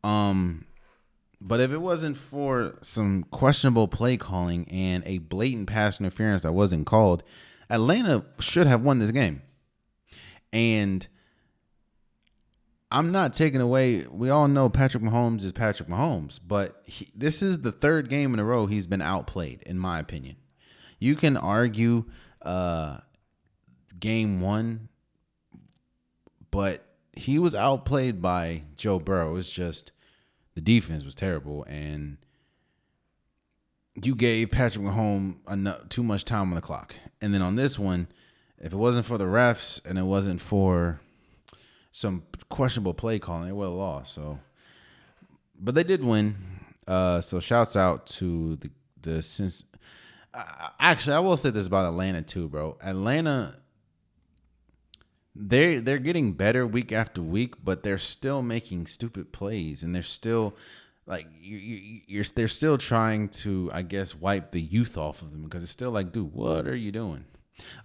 But if it wasn't for some questionable play calling and a blatant pass interference that wasn't called, Atlanta should have won this game. And I'm not taking away. We all know Patrick Mahomes is Patrick Mahomes, but this is the 3rd game in a row he's been outplayed, in my opinion. You can argue game 1, but he was outplayed by Joe Burrow. It's just the defense was terrible, and you gave Patrick Mahomes too much time on the clock. And then on this one, if it wasn't for the refs and it wasn't for some questionable play calling, they would have lost. So, but they did win. So shouts out to the since. Actually, I will say this about Atlanta too, bro. Atlanta, they're getting better week after week, but they're still making stupid plays, and they're still like they're still trying to, I guess, wipe the youth off of them, because it's still like, dude, what are you doing?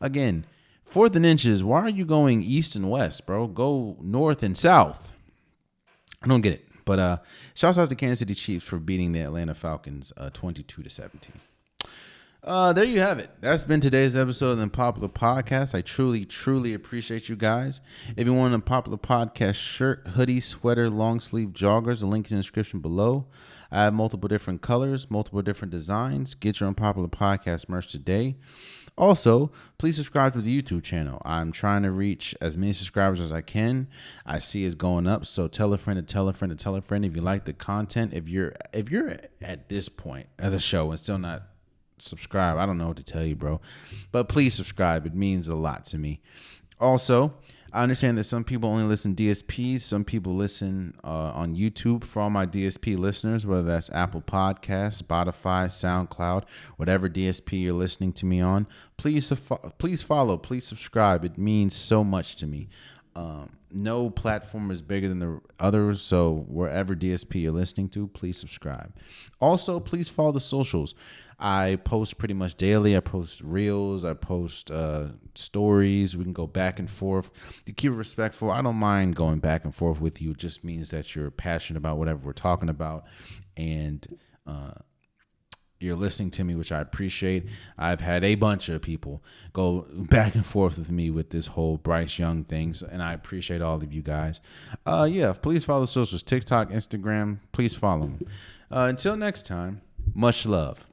Again, 4th and inches. Why are you going east and west, bro? Go north and south. I don't get it. But shouts out to Kansas City Chiefs for beating the Atlanta Falcons 22-17. There you have it. That's been today's episode of the Unpopular Podcast. I truly, truly appreciate you guys. If you want an Unpopular Podcast shirt, hoodie, sweater, long sleeve joggers, the link is in the description below. I have multiple different colors, multiple different designs. Get your Unpopular Podcast merch today. Also, please subscribe to the YouTube channel. I'm trying to reach as many subscribers as I can. I see it's going up, so tell a friend to tell a friend to tell a friend if you like the content. If you're at this point of the show and still not subscribed, I don't know what to tell you, bro. But please subscribe. It means a lot to me. Also, I understand that some people only listen DSPs. Some people listen on YouTube. For all my DSP listeners, whether that's Apple Podcasts, Spotify, SoundCloud, whatever DSP you're listening to me on, please follow, please subscribe. It means so much to me. No platform is bigger than the others, so wherever DSP you're listening to, please subscribe. Also, please follow the socials. I post pretty much daily. I post reels. I post stories. We can go back and forth. To keep it respectful, I don't mind going back and forth with you. It just means that you're passionate about whatever we're talking about, and you're listening to me, which I appreciate. I've had a bunch of people go back and forth with me with this whole Bryce Young thing, and I appreciate all of you guys. Yeah, please follow the socials, TikTok, Instagram. Please follow them. Until next time, much love.